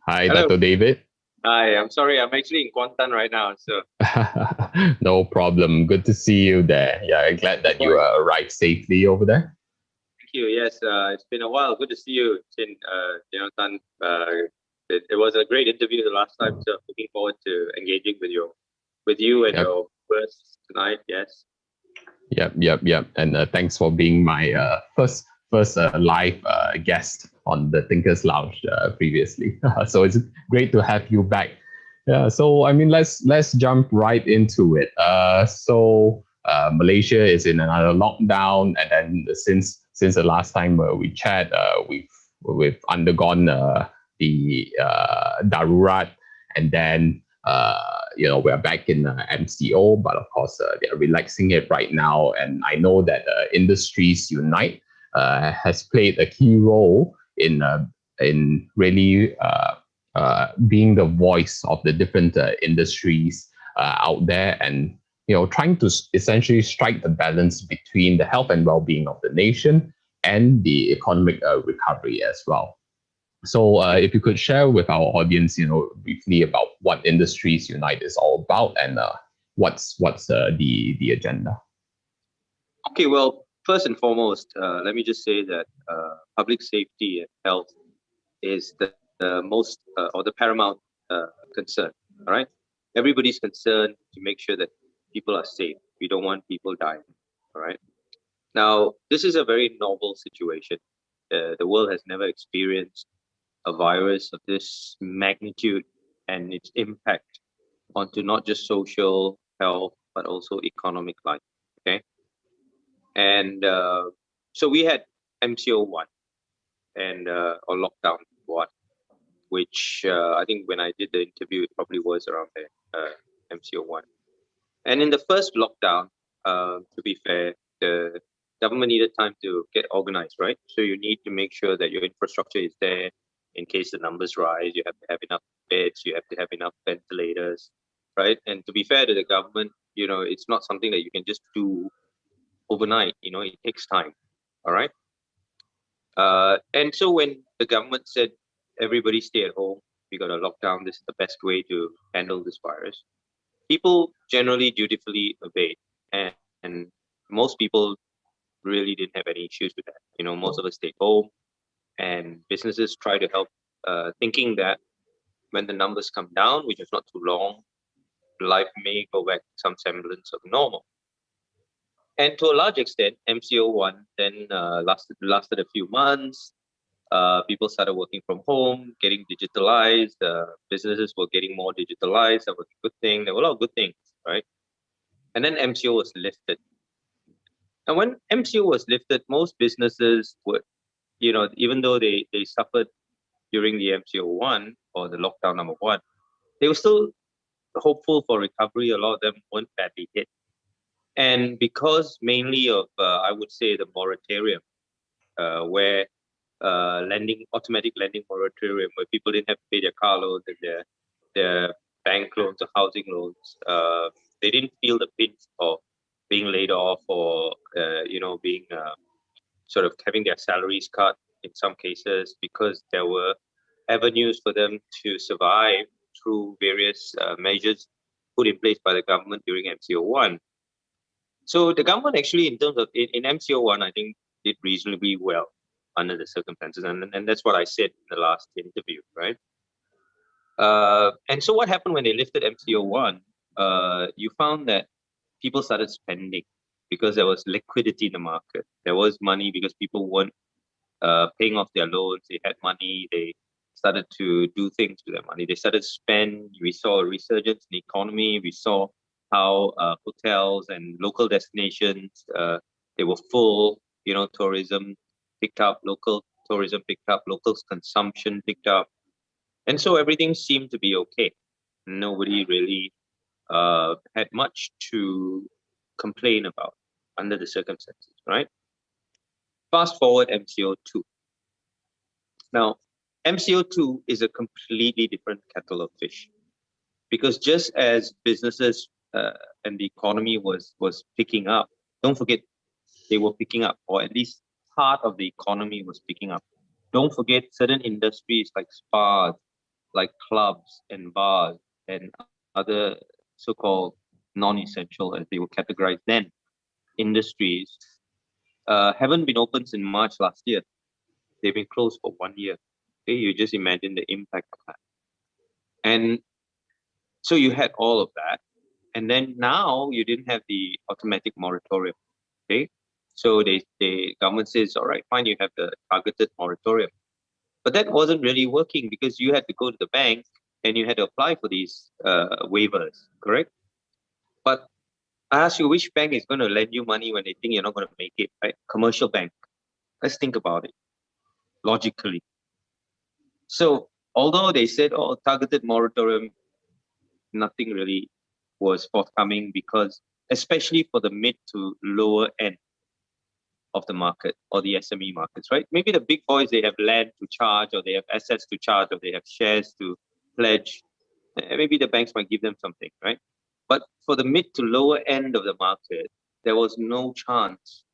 Hi, Hello. Dato David. Hi. I'm sorry. I'm actually in Kuantan right now. So, No problem. Good to see you there. Yeah, glad that you sorry. arrived safely over there. Thank you. Yes, it's been a while. Good to see you, Chin Tan. It was a great interview the last time. So, looking forward to engaging with you and Yep, your first tonight. Yes. yep. And thanks for being my first live guest on the Thinkers Lounge previously. So it's great to have you back. Yeah. So I mean, let's jump right into it. Malaysia is in another lockdown, and then since the last time we chat, we've undergone the darurat, and then we're back in MCO, but of course they're relaxing it right now. And I know that Industries Unite has played a key role in really being the voice of the different industries out there, and trying to essentially strike the balance between the health and well-being of the nation and the economic recovery as well. So, if you could share with our audience, briefly about what Industries Unite is all about, and what's the agenda. Okay. Well, first and foremost, let me just say that public safety and health is the most or the paramount concern. All right. Everybody's concerned to make sure that people are safe. We don't want people dying. All right. Now, this is a very novel situation. The world has never experienced a virus of this magnitude and its impact onto not just social health, but also economic life. Okay. And so we had MCO 1 and or lockdown 1, which I think when I did the interview, it probably was around there, MCO 1. And in the first lockdown, to be fair, the government needed time to get organized, right? So you need to make sure that your infrastructure is there in case the numbers rise. You have to have enough beds, you have to have enough ventilators, right? And to be fair to the government, it's not something that you can just do overnight. It takes time. All right. And so when the government said everybody stay at home, we got a lockdown, this is the best way to handle this virus, people generally dutifully obeyed. And most people really didn't have any issues with that. Most of us stayed home, and businesses try to help, thinking that when the numbers come down, which is not too long, life may go back to some semblance of normal. And to a large extent, MCO 1 then lasted a few months. People started working from home, getting digitalized. Businesses were getting more digitalized. That was a good thing. There were a lot of good things, right? And then MCO was lifted. And when MCO was lifted, most businesses would, even though they suffered during the MCO 1 or the lockdown number 1, they were still hopeful for recovery. A lot of them weren't badly hit. And because mainly of, I would say, the moratorium, where automatic lending moratorium, where people didn't have to pay their car loans and their bank loans or housing loans. They didn't feel the pinch of being laid off or being sort of having their salaries cut in some cases, because there were avenues for them to survive through various measures put in place by the government during MCO 1. So the government actually, in terms of in MCO 1, I think did reasonably well under the circumstances, and that's what I said in the last interview, right? And so what happened when they lifted MCO 1? You found that people started spending because there was liquidity in the market. There was money because people weren't paying off their loans. They had money. They started to do things with their money. They started to spend. We saw a resurgence in the economy. We saw how hotels and local destinations, they were full. Tourism picked up, local tourism picked up, local consumption picked up. And so everything seemed to be okay. Nobody really had much to complain about under the circumstances, right? Fast forward MCO 2. Now, MCO 2 is a completely different kettle of fish, because just as businesses and the economy was picking up, don't forget they were picking up, or at least part of the economy was picking up. Don't forget certain industries like spas, like clubs and bars and other so-called non-essential, as they were categorized then, industries, haven't been open since March last year. They've been closed for 1 year. Okay, you just imagine the impact of that. And so you had all of that. And then now you didn't have the automatic moratorium. Okay. So the government says, all right, fine, you have the targeted moratorium. But that wasn't really working because you had to go to the bank and you had to apply for these waivers, correct? But I ask you, which bank is going to lend you money when they think you're not going to make it, right? Commercial bank. Let's think about it logically. So although they said, oh, targeted moratorium, nothing really was forthcoming because, especially for the mid to lower end of the market or the SME markets, right? Maybe the big boys, they have land to charge or they have assets to charge or they have shares to pledge. Maybe the banks might give them something, right? But for the mid to lower end of the market, there was no chance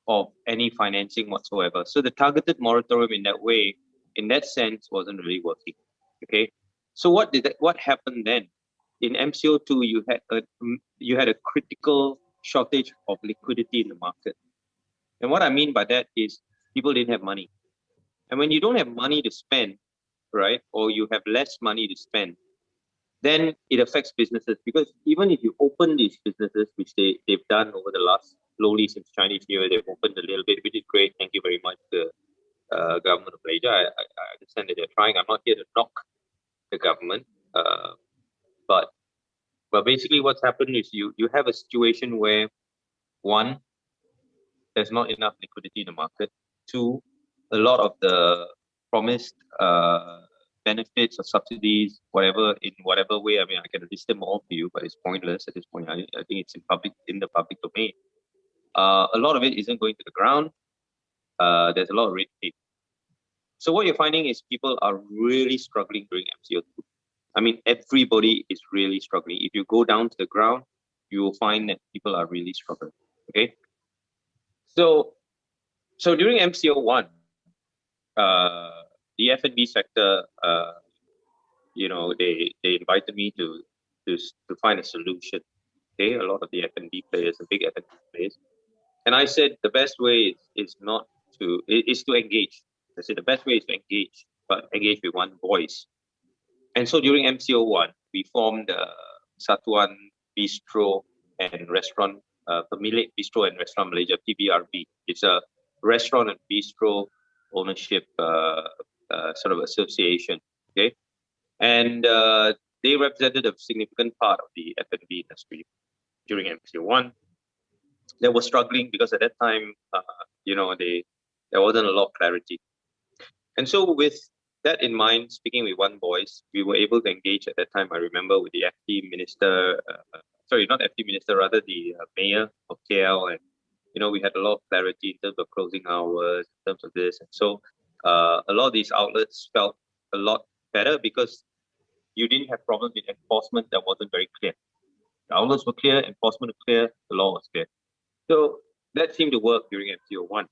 of any financing whatsoever. So the targeted moratorium in that way, in that sense, wasn't really working. Okay. So what happened then? In MCO 2, you had a critical shortage of liquidity in the market. And what I mean by that is people didn't have money. And when you don't have money to spend, right, or you have less money to spend, then it affects businesses because even if you open these businesses, which they've done over the last, slowly since Chinese New Year, they've opened a little bit, which is great. Thank you very much to the government of Malaysia. I understand that they're trying. I'm not here to knock the government, but basically what's happened is you have a situation where, one, there's not enough liquidity in the market. Two, a lot of the promised benefits or subsidies, whatever, in whatever way. I mean, I can list them all for you, but it's pointless at this point. I think it's in the public domain. A lot of it isn't going to the ground. There's a lot of red tape. So what you're finding is people are really struggling during MCO 2. I mean, everybody is really struggling. If you go down to the ground, you will find that people are really struggling. Okay. So during MCO 1, the F&B sector, they invited me to find a solution. Okay, a lot of the F&B players, the big F&B players, and I said the best way is to engage. I said the best way is to engage, but engage with one voice. And so during MCO 1, we formed Satuan Bistro and Restaurant, Pemilik Bistro and Restaurant Malaysia, PBRB. It's a restaurant and bistro ownership sort of association. Okay, and they represented a significant part of the F&B industry during MCO 1. They were struggling because at that time, there wasn't a lot of clarity. And so with that in mind, speaking with one voice, we were able to engage at that time, I remember, with the FT minister, not FT minister, rather the mayor of KL. And, we had a lot of clarity in terms of closing hours, in terms of this. And so a lot of these outlets felt a lot better because you didn't have problems with enforcement that wasn't very clear. The outlets were clear, enforcement was clear, the law was clear. So that seemed to work during MCO 1.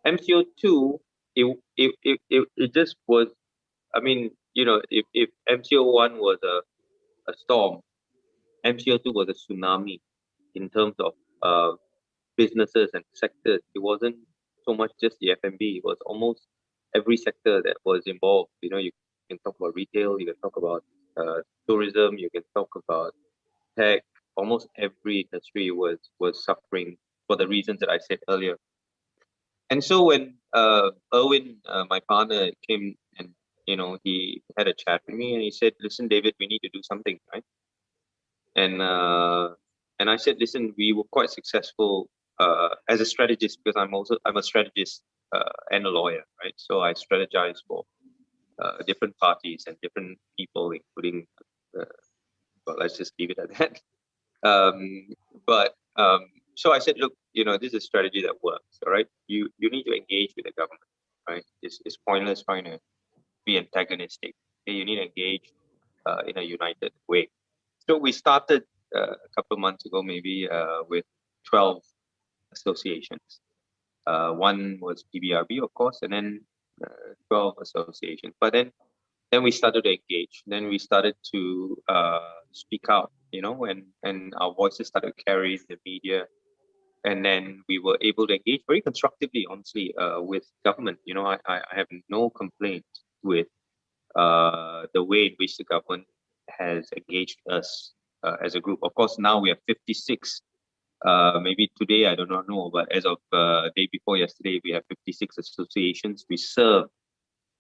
MCO 2, it just was, I mean, if MCO 1 was a storm, MCO 2 was a tsunami in terms of businesses and sectors. It wasn't so much just the F&B, it was almost every sector that was involved. You can talk about retail, you can talk about tourism, you can talk about tech. Almost every industry was suffering for the reasons that I said earlier. And so when Erwin, my partner, came and he had a chat with me and he said, "Listen, David, we need to do something, right?" And I said, "Listen, we were quite successful as a strategist because I'm a strategist and a lawyer, right? So I strategize for different parties and different people, including, well, let's just leave it at that." So I said, "Look, this is a strategy that works. All right, you need to engage with the government, right? It's pointless trying to be antagonistic. Okay? You need to engage in a united way." So we started a couple of months ago, maybe with 12 associations. One was PBRB, of course, and then 12 associations. But then then we started to engage. Then we started to speak out, you know, and our voices started to carry in the media. And then we were able to engage very constructively, honestly, with government. You know, I have no complaint with the way in which the government has engaged us as a group. Of course, now we have 56. Maybe today, I do not know, but as of day before yesterday, we have 56 associations. We serve,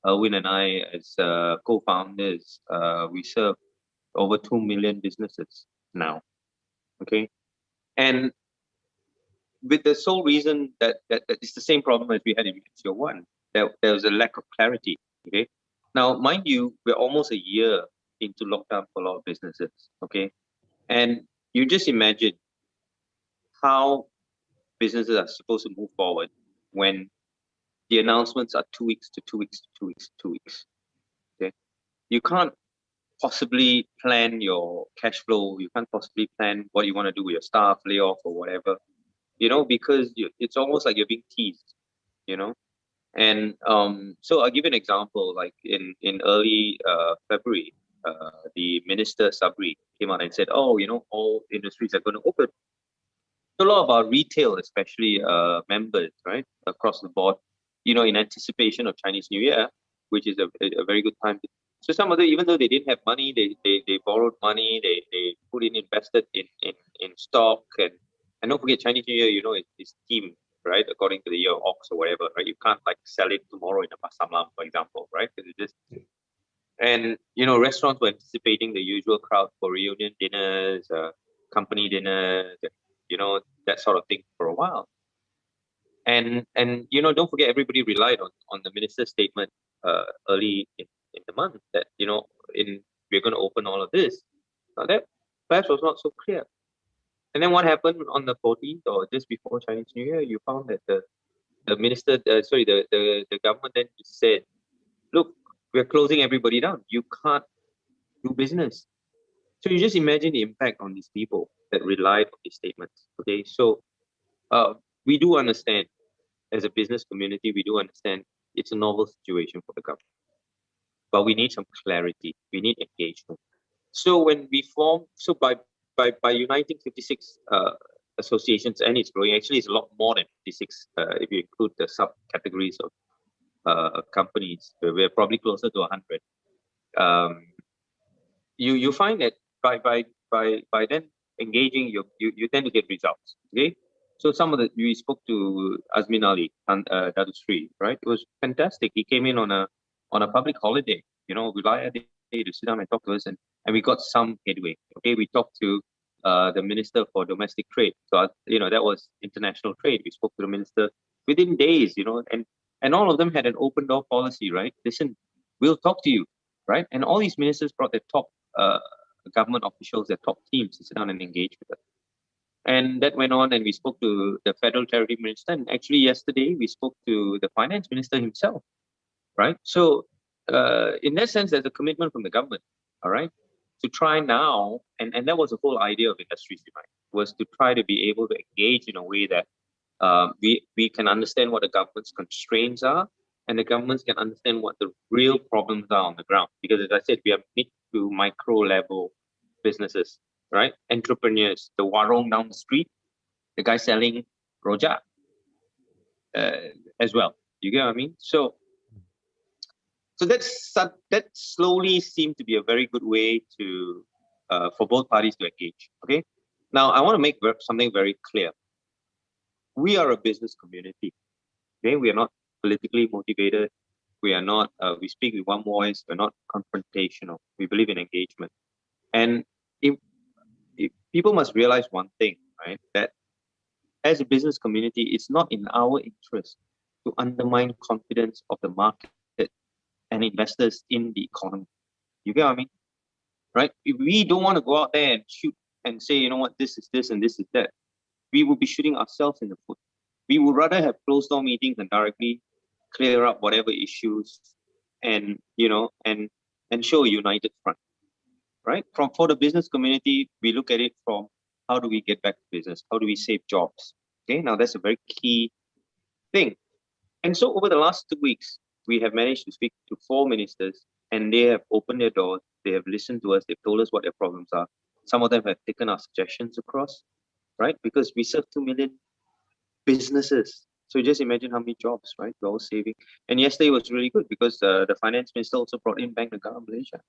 Win and I, as co-founders, we serve over 2 million businesses now. Okay. And with the sole reason that it's the same problem as we had in MCO 1, there was a lack of clarity. Okay. Now, mind you, we're almost a year into lockdown for a lot of businesses. Okay. And you just imagine how businesses are supposed to move forward when the announcements are 2 weeks to 2 weeks to 2 weeks to 2 weeks. Okay. You can't possibly plan your cash flow. You can't possibly plan what you want to do with your staff, layoff or whatever, you know, because it's almost like you're being teased, you know. And so I'll give you an example. Like in early February, the minister Sabri came out and said, "Oh, you know, all industries are going to open." So a lot of our retail, especially members, right, across the board, you know, in anticipation of Chinese New Year, which is a very good time. So some of them, even though they didn't have money, they borrowed money, they put in, invested in stock, and don't forget Chinese New Year, you know, it's themed, right, according to the year of ox or whatever, right? You can't like sell it tomorrow in a pasar malam, for example, right? Because it just, and you know, restaurants were anticipating the usual crowd for reunion dinners, company dinners, you know, that sort of thing for a while. And you know, don't forget, everybody relied on the minister's statement early in the month that, you know, we're going to open all of this. Now that perhaps was not so clear. And then what happened on the 14th or just before Chinese New Year? You found that the minister, the government then said, "Look, we're closing everybody down. You can't do business." So you just imagine the impact on these people that relied on these statements. Okay, so we do understand, as a business community, we do understand it's a novel situation for the government, but we need some clarity. We need engagement. So when we form, so by uniting 56 associations, and it's growing. Actually, it's a lot more than 56 if you include the subcategories of companies. We're probably closer to 100. You find that by then engaging, you tend to get results. Okay, so we spoke to Azmin Ali and Dato Sri, right? It was fantastic. He came in on a public holiday, you know, Wilayah Day, to sit down and talk to us, and we got some headway. Okay, we talked to the Minister for Domestic Trade. So you know, that was international trade. We spoke to the minister within days, you know, and all of them had an open door policy, right? Listen, we'll talk to you, right? And all these ministers brought their top government officials, their top teams to sit down and engage with us. And that went on, and we spoke to the Federal Territory Minister. And actually, yesterday, we spoke to the Finance Minister himself, right? So, in that sense, there's a commitment from the government, all right, to try now, and that was the whole idea of Industries Unite, was to try to be able to engage in a way that we can understand what the government's constraints are, and the governments can understand what the real problems are on the ground. Because as I said, we are mid to micro level businesses, right? Entrepreneurs, the warung down the street, the guy selling rojak as well. You get what I mean? So that slowly seemed to be a very good way to for both parties to engage. Okay. Now I want to make something very clear. We are a business community. Okay, we are not politically motivated. We are not. We speak with one voice. We're not confrontational. We believe in engagement. And if people must realize one thing, right? That as a business community, it's not in our interest to undermine confidence of the market and investors in the economy. You get what I mean? Right? If we don't want to go out there and shoot and say, you know what, this is this and this is that, we will be shooting ourselves in the foot. We would rather have closed door meetings and directly clear up whatever issues and, you know, and show a united front, right? For the business community, we look at it from how do we get back to business? How do we save jobs? Okay, now that's a very key thing. And so over the last 2 weeks, we have managed to speak to 4 ministers And they have opened their doors. They have listened to us. They've told us what their problems are. Some of them have taken our suggestions across, right? Because we serve 2 million businesses. So just imagine how many jobs, right? We're all saving. And yesterday was really good because the finance minister also brought in Bank Negara Malaysia.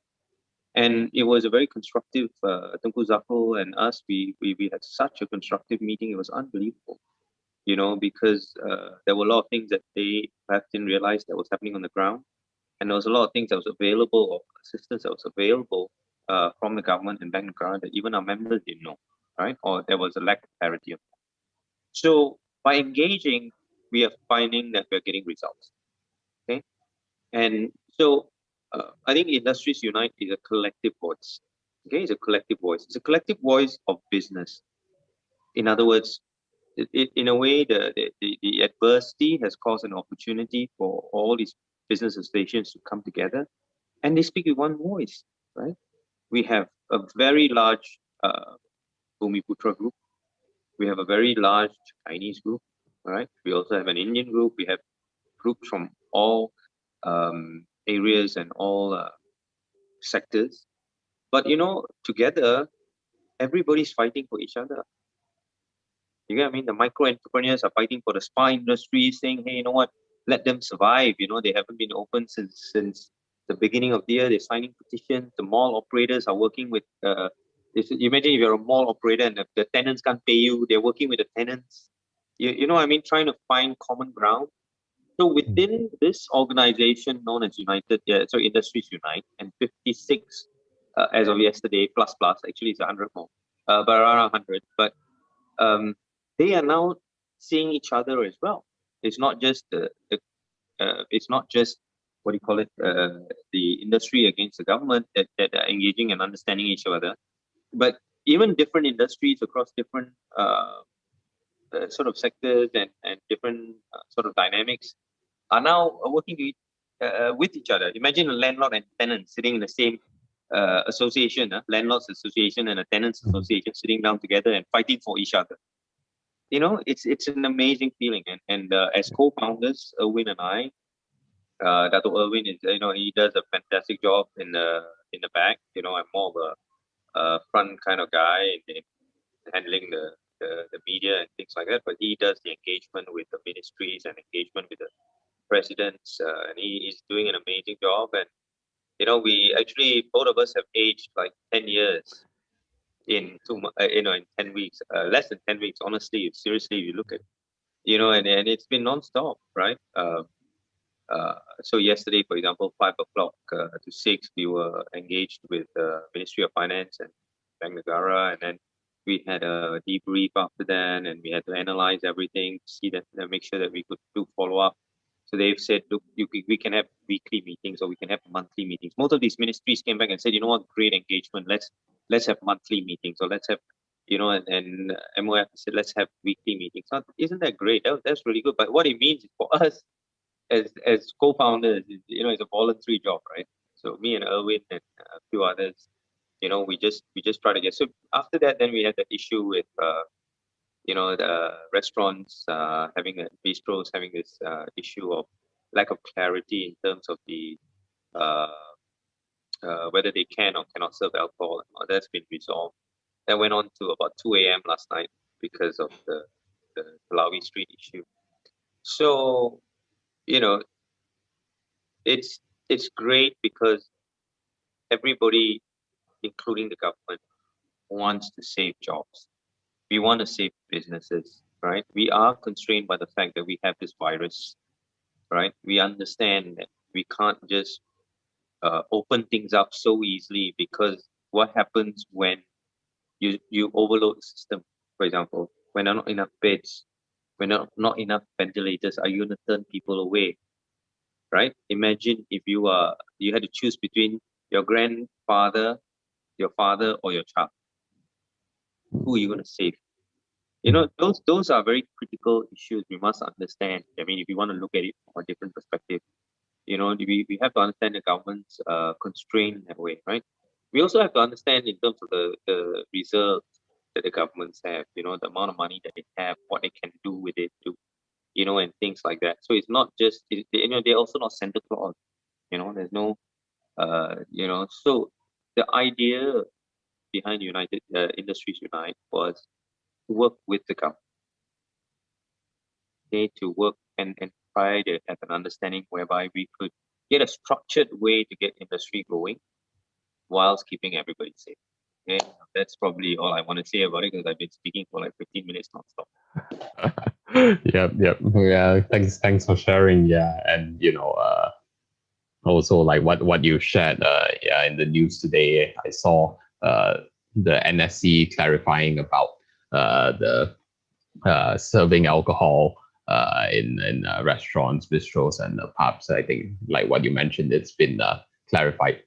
And it was a very constructive, Tunku Zakul and us, we had such a constructive meeting. It was unbelievable, because there were a lot of things that they perhaps didn't realize that was happening on the ground. And there was a lot of things that was available, or assistance that was available from the government and Bank Negara that even our members didn't know, right? Or there was a lack of clarity on that. So by engaging, we are finding that we're getting results. Okay. And so I think Industries Unite is a collective voice. Okay, it's a collective voice. It's a collective voice of business. In other words, in a way, the adversity has caused an opportunity for all these business associations to come together, and they speak with one voice, right? We have a very large Bumiputra group. We have a very large Chinese group, right? We also have an Indian group. We have groups from all areas and all sectors. But together, everybody's fighting for each other. You get what I mean? The micro entrepreneurs are fighting for the spa industry, saying, "Hey, you know what? Let them survive. They haven't been open since the beginning of the year. They're signing petitions. The mall operators are working with. Imagine if you're a mall operator and the tenants can't pay you. They're working with the tenants. You know what I mean? Trying to find common ground. So within this organization known as Industries Unite, and 56 as of yesterday, plus actually it's 100 more, but around 100. But they are now seeing each other as well. It's not just it's not just what do you call it, the industry against the government that are engaging and understanding each other, but even different industries across different sort of sectors and different sort of dynamics are now working with each other. Imagine a landlord and tenant sitting in the same association, landlords association and a tenants association sitting down together and fighting for each other. It's an amazing feeling. And as co-founders, Erwin and I, Dato Erwin is, he does a fantastic job in the back. I'm more of a front kind of guy in handling the media and things like that. But he does the engagement with the ministries and engagement with the presidents, and he is doing an amazing job. And we actually, both of us have aged like 10 years in in 10 weeks, less than 10 weeks. Honestly, seriously, you look at, and it's been nonstop, right? So yesterday, for example, 5 o'clock to 6, we were engaged with the Ministry of Finance and Bank Negara, and then we had a debrief after that, and we had to analyze everything, see that, make sure that we could do follow up. So they've said, look, we can have weekly meetings or we can have monthly meetings. Most of these ministries came back and said, great engagement. Let's have monthly meetings, or let's have, and MOF said, let's have weekly meetings. Now, isn't that great? That's really good. But what it means is for us as co-founders, it's a voluntary job, right? So me and Erwin and a few others, we just try to get. So after that, then we had the issue with the restaurants bistros having this issue of lack of clarity in terms of the whether they can or cannot serve alcohol. That's been resolved. That went on to about 2 a.m. last night because of the Palawi Street issue. So it's great because everybody, including the government, wants to save jobs. We want to save businesses, right? We are constrained by the fact that we have this virus, right? We understand that we can't just open things up so easily, because what happens when you overload the system? For example, when there are not enough beds, when there are not enough ventilators, are you going to turn people away, right? Imagine if you had to choose between your grandfather, your father, or your child. Who are you going to save? Those are very critical issues we must understand. I mean, if you want to look at it from a different perspective, we have to understand the government's constraint in that way, right? We also have to understand in terms of the reserves that the governments have, the amount of money that they have, what they can do with it, and things like that. So it's not just, they're also not Santa Claus. There's no So the idea behind United Industries Unite was to work with the government, okay, to work and try to have an understanding whereby we could get a structured way to get industry going whilst keeping everybody safe. Okay, that's probably all I want to say about it because I've been speaking for like 15 minutes nonstop. Yep. Yeah, thanks for sharing. Yeah, and also like what you shared yeah, in the news today, I saw the NSC clarifying about the serving alcohol in restaurants, bistros, and pubs. I think like what you mentioned, it's been clarified.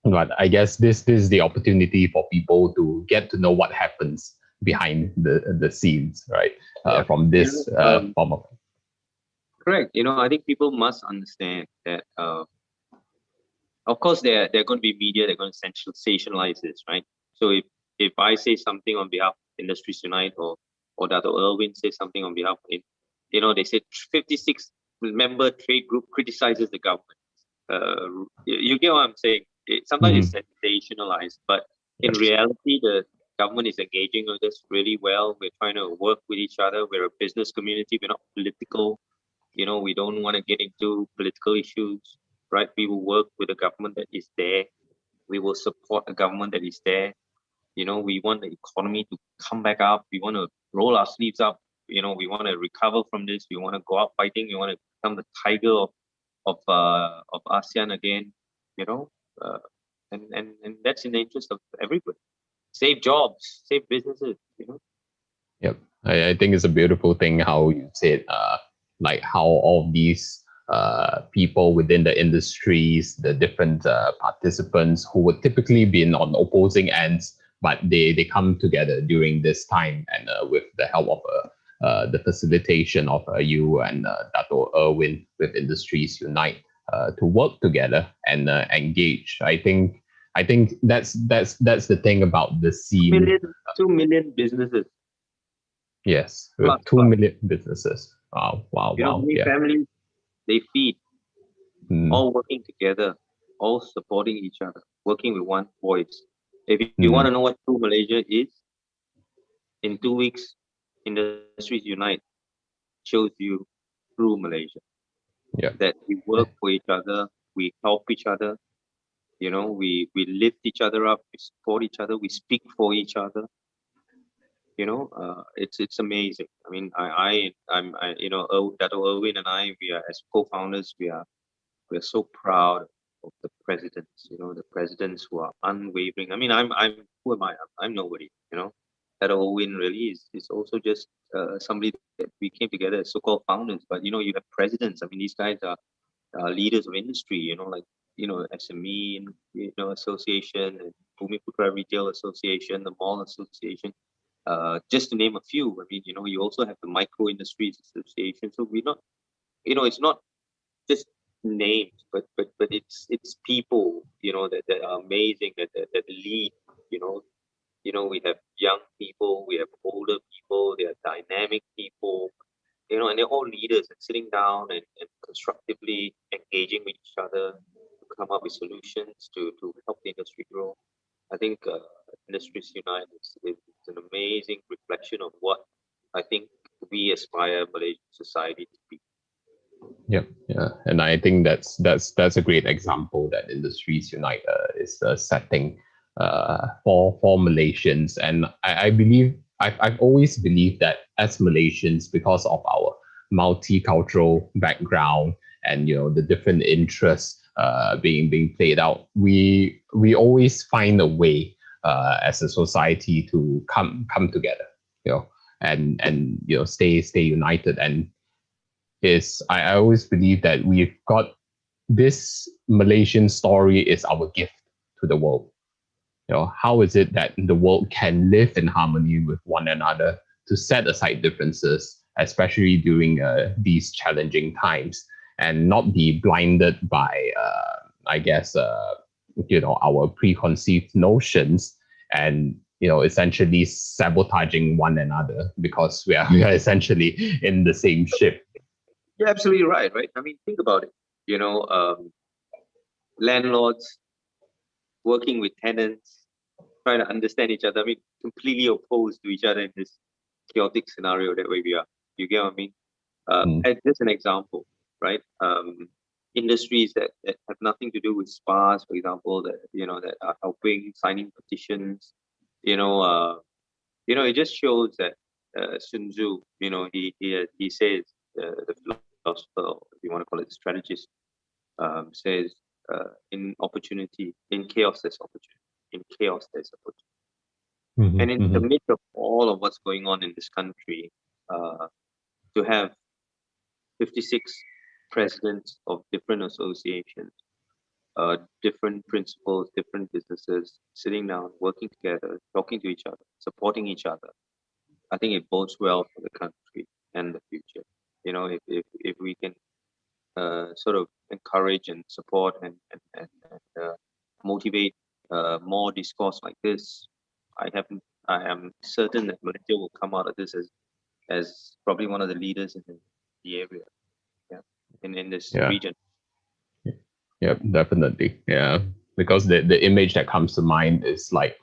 But I guess this is the opportunity for people to get to know what happens behind the scenes, right? Yeah. From this form of. Correct. I think people must understand that. Of course, they're going to be media. They're going to sensationalize this, right? So if I say something on behalf of Industries Unite or Dato Irwin says something on behalf of, they say 56 member trade group criticizes the government. You get what I'm saying? Sometimes it's sensationalized, but in reality, the government is engaging with us really well. We're trying to work with each other. We're a business community. We're not political. We don't want to get into political issues, right? We will work with the government that is there. We will support the government that is there. We want the economy to come back up. We want to roll our sleeves up. We want to recover from this. We want to go out fighting. We want to become the tiger of ASEAN again. You know, uh, and that's in the interest of everybody. Save jobs, save businesses. Yep. I think it's a beautiful thing how you said, like how all these people within the industries, the different participants who would typically be on opposing ends, but they come together during this time and with the help of the facilitation of you and Dato Irwin with Industries Unite to work together and engage. I think that's the thing about the scene. 2 million businesses. Yes, with 2 million businesses. Wow. How many families they feed, all working together, all supporting each other, working with one voice. If you want to know what True Malaysia is, in 2 weeks, Industries Unite shows you True Malaysia. Yeah. That we work for each other, we help each other, we lift each other up, we support each other, we speak for each other. It's amazing. I mean, Dato Irwin and I, we are as co-founders, we're so proud of the presidents. The presidents who are unwavering. I mean, who am I? I'm nobody. Dato Irwin really is also just somebody that we came together as so-called founders. But you have presidents. I mean, these guys are leaders of industry. Like SME, association, and Bumiputra Retail Association, the Mall Association. Just to name a few. I mean, you also have the Micro Industries Association. So we're not, it's not just names, but it's people, that are amazing, that lead. We have young people, we have older people, they are dynamic people, and they're all leaders and sitting down and constructively engaging with each other to come up with solutions to help the industry grow. I think Industries Unite is an amazing reflection of what I think we aspire Malaysian society to be. Yeah, and I think that's a great example that Industries Unite is setting for Malaysians, and I believe I've always believed that as Malaysians, because of our multicultural background and the different interests being played out, we always find a way as a society to come together, and stay united. And I always believe that we've got this Malaysian story is our gift to the world. How is it that the world can live in harmony with one another to set aside differences, especially during these challenging times, and not be blinded by, I guess, our preconceived notions and essentially sabotaging one another because we are essentially in the same ship. You're absolutely right. I mean, think about it. Landlords working with tenants, trying to understand each other. I mean, completely opposed to each other in this chaotic scenario that way we are. You get what I mean? As just an example, right? Industries that have nothing to do with spas, for example, that are helping signing petitions. It just shows that Sun Tzu, he says, the philosopher, if you want to call it strategist, says, in opportunity, in chaos there's opportunity. In chaos there's opportunity. And in the midst of all of what's going on in this country, to have 56 presidents of different associations, different principals, different businesses, sitting down, working together, talking to each other, supporting each other, I think it bodes well for the country and the future. If we can sort of encourage and support and motivate more discourse like this, I am certain that Malaysia will come out of this as probably one of the leaders in the area, in this region. Yeah, definitely. Yeah, because the image that comes to mind is like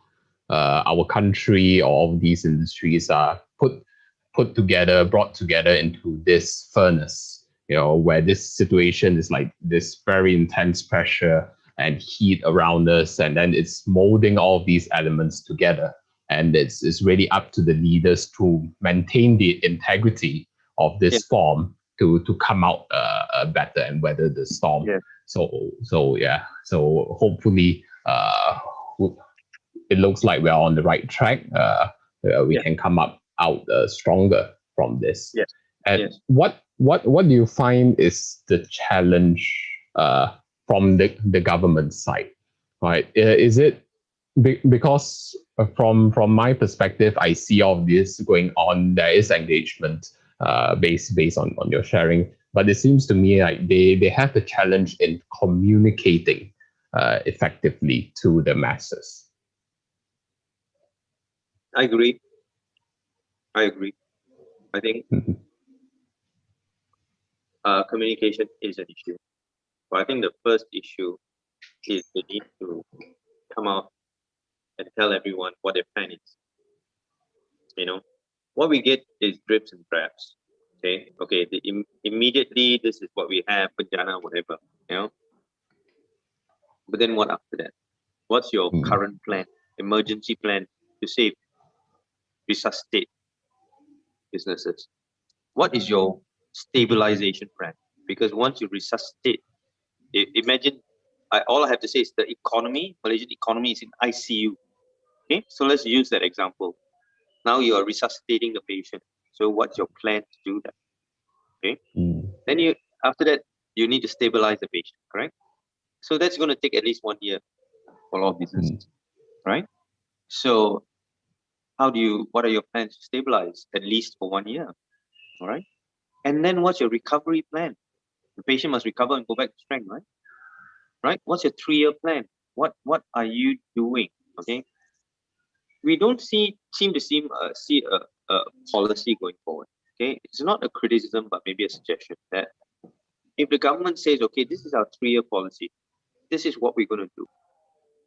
our country, all of these industries are brought together into this furnace, where this situation is like this very intense pressure and heat around us, and then it's molding all of these elements together. And it's really up to the leaders to maintain the integrity of this form to come out better and weather the storm. Yeah. So hopefully it looks like we're on the right track. We can come out stronger from this. Yes. And what do you find is the challenge from the government side, right? Is it because from my perspective, I see all of this going on. There is engagement based on your sharing, but it seems to me like they have the challenge in communicating effectively to the masses. I agree. I think communication is an issue. But I think the first issue is the need to come out and tell everyone what their plan is. What we get is drips and drabs. Okay. Immediately, this is what we have, Pajana, whatever. But then what after that? What's your current plan, emergency plan to save, resuscitate businesses? What is your stabilization plan? Because once you resuscitate, imagine, all I have to say is the economy, Malaysian economy is in ICU. Okay, so let's use that example. Now you are resuscitating the patient. So what's your plan to do that? Okay, then after that you need to stabilize the patient, correct? So that's going to take at least 1 year for a lot of businesses, right? So what are your plans to stabilize at least for 1 year? All right. And then what's your recovery plan? The patient must recover and go back to strength, right? Right? What's your 3-year plan? What are you doing? Okay. We don't seem to see a policy going forward. Okay. It's not a criticism, but maybe a suggestion that if the government says, okay, this is our 3-year policy, this is what we're going to do,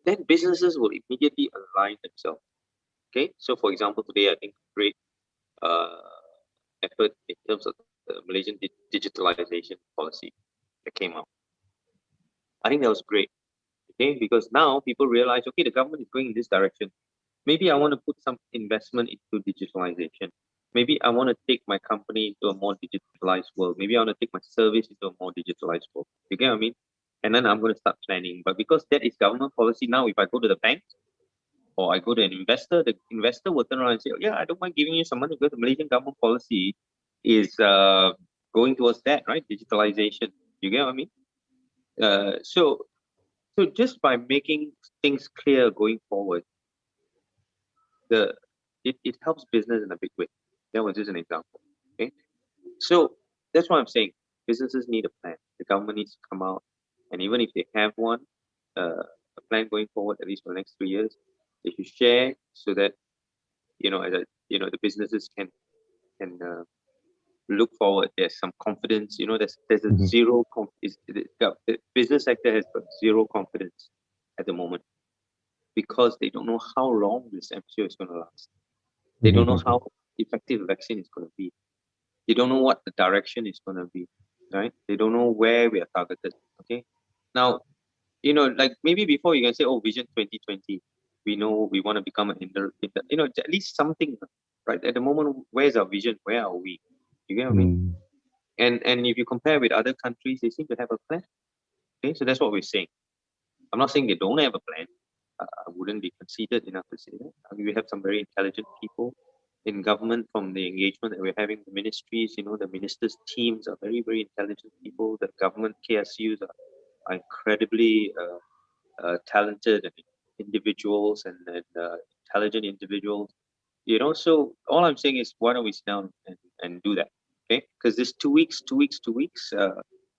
then businesses will immediately align themselves. Okay. So for example, today, I think great effort in terms of the Malaysian digitalization policy that came out. I think that was great. Okay, because now people realize, okay, the government is going in this direction. Maybe I want to put some investment into digitalization. Maybe I want to take my company into a more digitalized world. Maybe I want to take my service into a more digitalized world. You get what I mean? And then I'm going to start planning. But because that is government policy now, if I go to the bank or I go to an investor, the investor will turn around and say, oh, yeah, I don't mind giving you some money because the Malaysian government policy is going towards that, right? Digitalization. You get what I mean? So just by making things clear going forward, it helps business in a big way. That was just an example. Okay, so that's what I'm saying. Businesses need a plan. The government needs to come out, and even if they have one, a plan going forward, at least for the next 3 years, they should share so that the businesses can look forward. There's some confidence. There's a zero. The business sector has got zero confidence at the moment. because they don't know how long this MCO is going to last. They don't know how effective the vaccine is going to be. They don't know what the direction is going to be, right? They don't know where we are targeted. Okay. Now, like maybe before you can say, oh, Vision 2020, we know we want to become at least something, right? At the moment, where's our vision? Where are we? You get what I mean? And if you compare with other countries, they seem to have a plan. Okay, so that's what we're saying. I'm not saying they don't have a plan. I wouldn't be conceited enough to say that. I mean, we have some very intelligent people in government from the engagement that we're having, the ministries, the ministers' teams are very, very intelligent people. The government KSUs are incredibly talented individuals and intelligent individuals. So all I'm saying is, why don't we sit down and do that? Okay, because this 2 weeks, 2 weeks,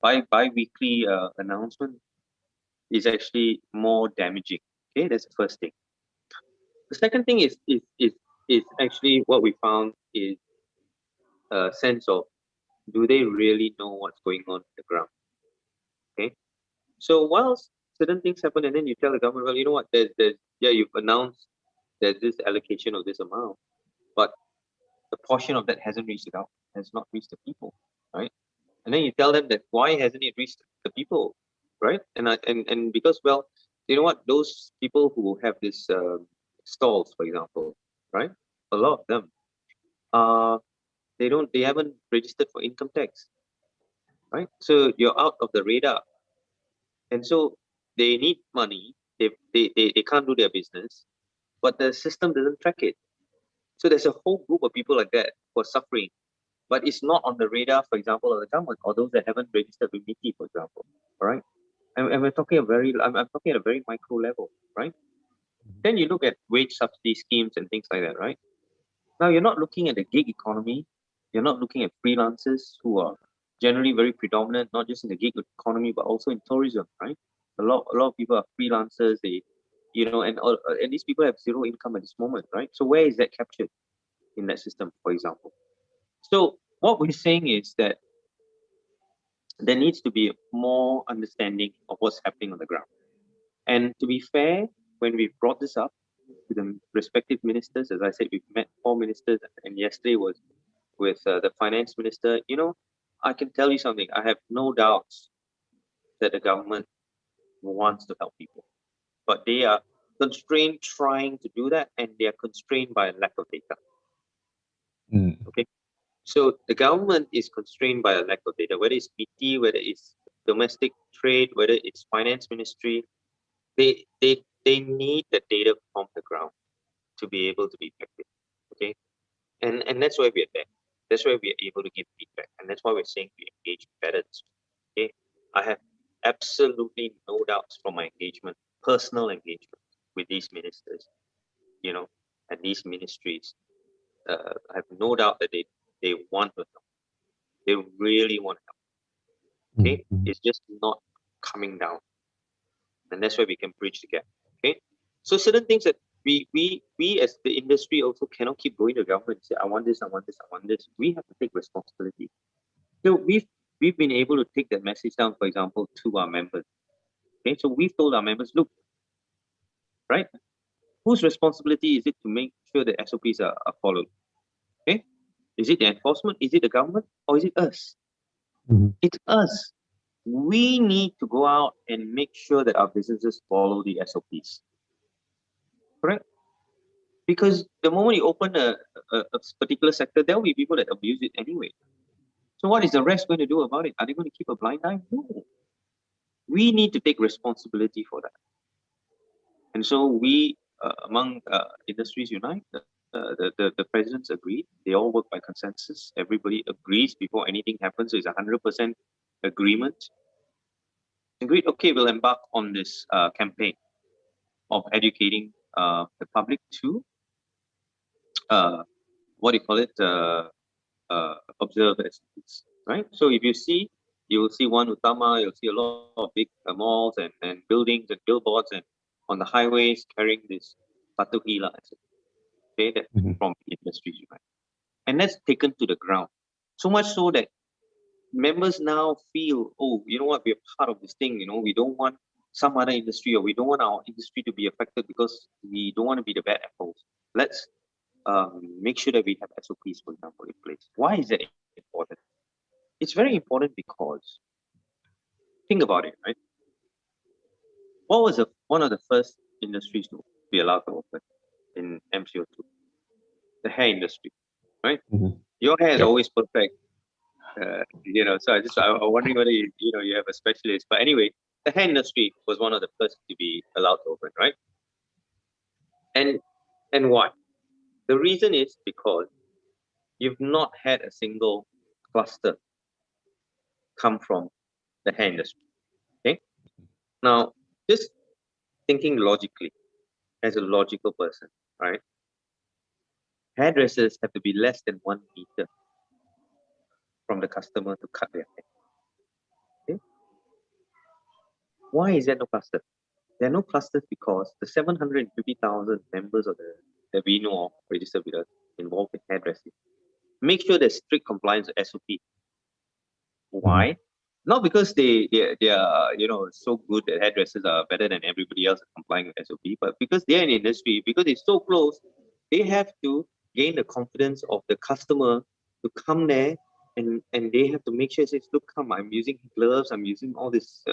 bi-weekly announcement is actually more damaging. Okay, that's the first thing. The second thing is actually what we found is a sense of, do they really know what's going on the ground? Okay, so whilst certain things happen, and then you tell the government, well, you know what, you've announced there's this allocation of this amount, but the portion of that hasn't reached has not reached the people, right? And then you tell them that why hasn't it reached the people, right? And because, well, you know what, those people who have this stalls, for example, right? A lot of them, they haven't registered for income tax, right? So you're out of the radar, and so they need money. They can't do their business, but the system doesn't track it. So there's a whole group of people like that who are suffering, but it's not on the radar, for example, of the government or those that haven't registered with MITI, for example. All right, and we're talking I'm talking at a very micro level, right? Then you look at wage subsidy schemes and things like that, right? Now you're not looking at the gig economy, you're not looking at freelancers who are generally very predominant, not just in the gig economy but also in tourism, right? A lot of people are freelancers. And these people have zero income at this moment, right? So where is that captured in that system, for example? So what we're saying is that there needs to be more understanding of what's happening on the ground. And to be fair, when we brought this up to the respective ministers, as I said, we've met 4 ministers, and yesterday was with the finance minister. I can tell you something. I have no doubts that the government wants to help people, but they are constrained trying to do that, and they are constrained by a lack of data. Okay. So the government is constrained by a lack of data, whether it's PT, whether it's domestic trade, whether it's finance ministry. They need the data from the ground to be able to be effective. Okay, and that's why we're there. That's why we're able to give feedback, and that's why we're saying we engage better. Okay, I have absolutely no doubts from my engagement, personal engagement with these ministers, and these ministries. I have no doubt that they want to help. They really want to help. Okay, it's just not coming down, and that's why we can bridge the gap. Okay, so certain things that we as the industry also cannot keep going to the government and say, I want this, I want this, I want this. We have to take responsibility. So we've been able to take that message down, for example, to our members. Okay, so we've told our members, look, right, whose responsibility is it to make sure that SOPs are followed? Okay, is it the enforcement? Is it the government? Or is it us? It's us. We need to go out and make sure that our businesses follow the SOPs. Correct? Because the moment you open a particular sector, there will be people that abuse it anyway. So what is the rest going to do about it? Are they going to keep a blind eye? No. We need to take responsibility for that. And so we, among Industries Unite, the presidents agreed. They all work by consensus. Everybody agrees before anything happens. So it's 100% agreement. Agreed, okay, we'll embark on this campaign of educating the public to observe SOPs, right? So if you will see One Utama, you'll see a lot of big malls and buildings and billboards and on the highways carrying this Patuhila, okay, that from Industries Unite. And that's taken to the ground. So much so that members now feel, oh, you know what, we're part of this thing, we don't want some other industry, or we don't want our industry to be affected because we don't want to be the bad apples. Let's make sure that we have SOPs, for example, in place. Why is that important? It's very important because think about it, right? What was one of the first industries to be allowed to open in MCO 2? The hair industry, right? Mhm. Your hair is Yep. always perfect, so I'm wondering whether you have a specialist. But anyway, the hair industry was one of the first to be allowed to open, right? And why? The reason is because you've not had a single cluster come from the hair industry. Okay. Now, just thinking logically, as a logical person, right? Hairdressers have to be less than 1 meter from the customer to cut their hair. Okay? Why is there no cluster? There are no clusters because the 750,000 members of that we know of registered with us involved in hairdressing make sure there's strict compliance with SOP. Why? Not because they are so good that hairdressers are better than everybody else complying with SOP, but because they're in the industry, because it's so close, they have to gain the confidence of the customer to come there, and they have to make sure, says, look, come, I'm using gloves, I'm using all this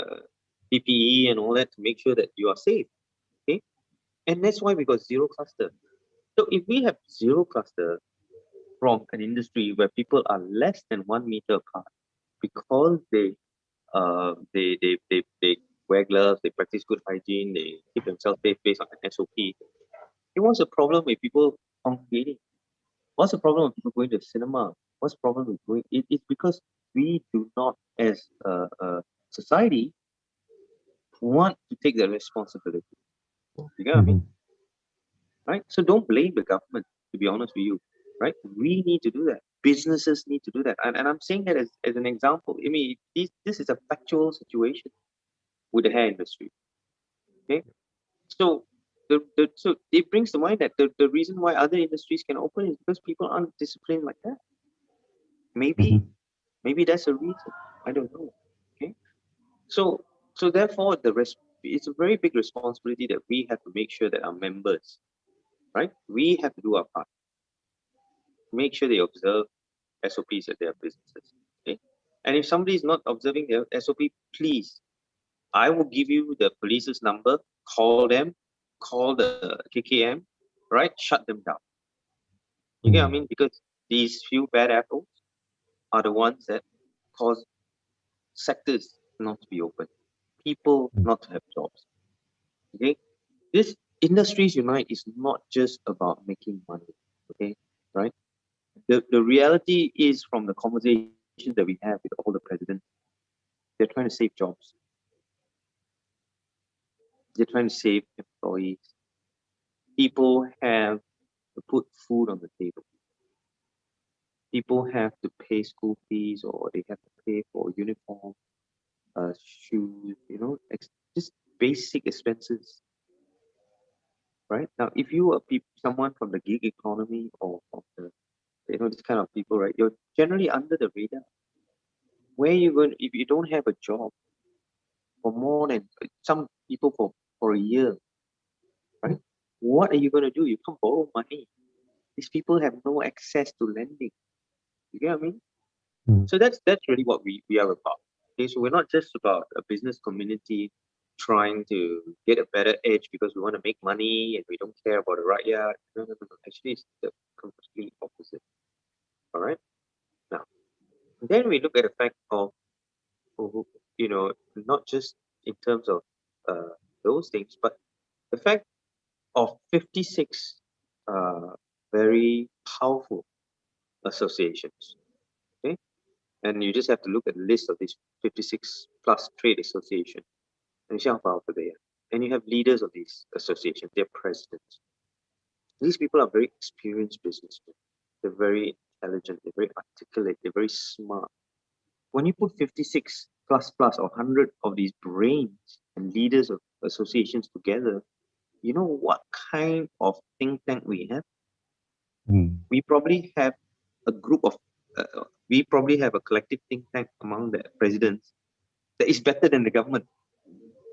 PPE and all that to make sure that you are safe. Okay, and that's why we got zero cluster. So if we have zero cluster from an industry where people are less than 1 meter apart, because they wear gloves, they practice good hygiene, they keep themselves safe based on an SOP. What's the problem with people congregating? What's the problem with people going to the cinema? What's the problem with going? It's because we do not, as a society, want to take the responsibility. You get what I mean? Right? So don't blame the government, to be honest with you. Right? We need to do that. Businesses need to do that. And I'm saying that as an example. I mean, this is a factual situation with the hair industry. Okay? So so it brings to mind that the reason why other industries can open is because people aren't disciplined like that. Maybe that's a reason. I don't know. Okay. So therefore it's a very big responsibility that we have to make sure that our members, right? We have to do our part. Make sure they observe SOPs at their businesses. Okay. And if somebody is not observing their SOP, please, I will give you the police's number, call them, call the KKM, right? Shut them down. You get what I mean? Because these few bad apples are the ones that cause sectors not to be open, people not to have jobs. Okay? This Industries Unite is not just about making money. Okay? Right? The reality is, from the conversations that we have with all the presidents, they're trying to save jobs. They're trying to save employees. People have to put food on the table. People have to pay school fees, or they have to pay for uniform, shoes, just basic expenses. Right? Now, if you are someone from the gig economy, or from this kind of people, right, you're generally under the radar. Where you going? If you don't have a job for more than some people for a year, right? What are you going to do? You can't borrow money. These people have no access to lending. You get what I mean? So that's really what we are about. Okay, so we're not just about a business community trying to get a better edge because we want to make money and we don't care about the rakyat. No. Actually, it's the complete opposite. All right. Now, then we look at the fact of, not just in terms of those things, but the fact of 56 very powerful associations. Okay. And you just have to look at the list of these 56 plus trade associations and see how powerful they are. And you have leaders of these associations, their presidents. These people are very experienced businessmen. They're very intelligent, they're very articulate, they're very smart. When you put 56 plus or 100 of these brains and leaders of associations together, you know what kind of think tank we have? We probably have a group of, we probably have a collective think tank among the presidents that is better than the government.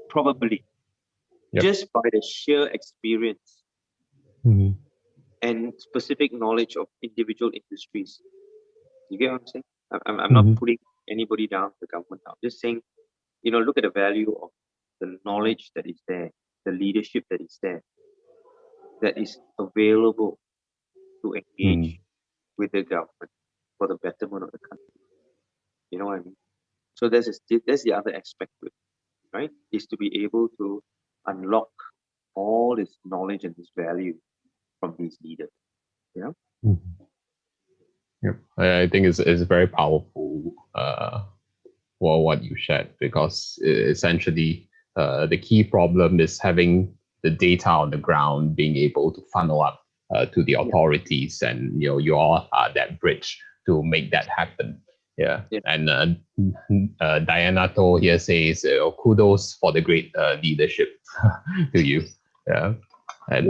probably, Yep. just by the sheer experience and specific knowledge of individual industries. You get what I'm saying? I'm not putting anybody down, the government down. Just saying, look at the value of the knowledge that is there, the leadership that is there, that is available to engage with the government for the betterment of the country. You know what I mean? So there's the other aspect to it, right? Is to be able to unlock all this knowledge and this value from these leaders. You know? Yep. I think it's very powerful. What you shared, because essentially the key problem is having the data on the ground, being able to funnel up to the authorities, and you all are that bridge to make that happen. Yeah. And Diana To here says, kudos for the great leadership to you. Yeah. And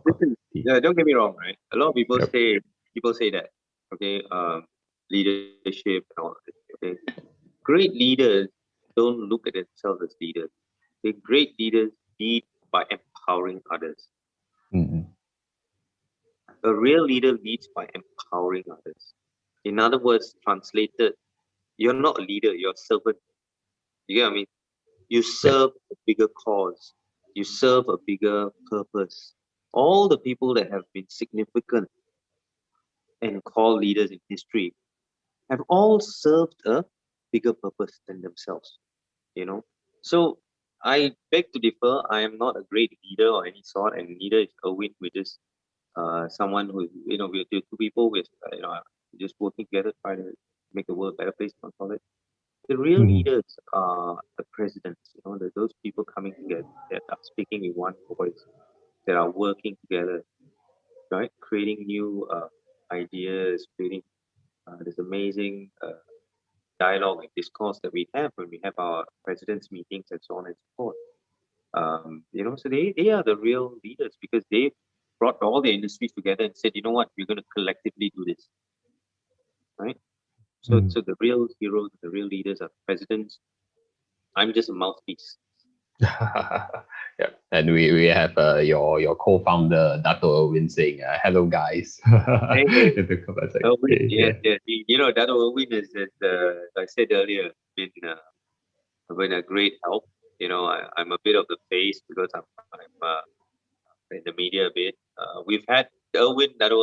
listen, don't get me wrong, right? A lot of people say that, okay, leadership and all this. Okay, great leaders don't look at themselves as leaders. The great leaders lead by empowering others. A real leader leads by empowering others. In other words, translated, you're not a leader, you're a servant. You get what I mean? You serve a bigger cause. You serve a bigger purpose. All the people that have been significant and called leaders in history have all served a bigger purpose than themselves. So I beg to differ. I am not a great leader or any sort, and neither is Erwin. We're just someone who, we're two people with, just working together, trying to make the world a better place, I'll call it. The real leaders are the presidents, those people coming together that are speaking in one voice, that are working together, right? Creating new ideas, creating this amazing dialogue and discourse that we have when we have our presidents' meetings and so on and so forth. So they are the real leaders, because they brought all the industries together and said, you know what, we're going to collectively do this, right? So the real heroes, the real leaders are presidents. I'm just a mouthpiece. Yeah, and we have your co-founder Dato Erwin saying, "Hello guys." Hey, Erwin, yeah. Dato Erwin is, I said earlier, been a great help. I'm a bit of the face because I'm in the media a bit. We've had Dato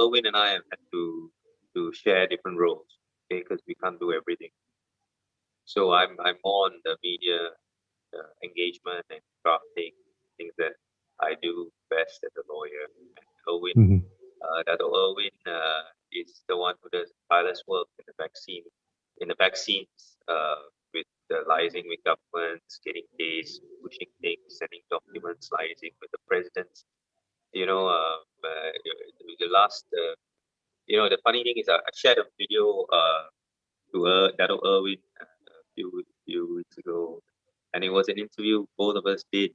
Erwin and I have had to share different roles, okay, because we can't do everything. So I'm more on the media engagement and drafting, things that I do best as a lawyer. And Erwin, Dato Erwin is the one who does tireless work in the vaccines, with liaising with governments, getting case, pushing things, sending documents, liaising with the presidents. The last, the funny thing is, I shared a video to Dato Erwin a few weeks ago, and it was an interview both of us did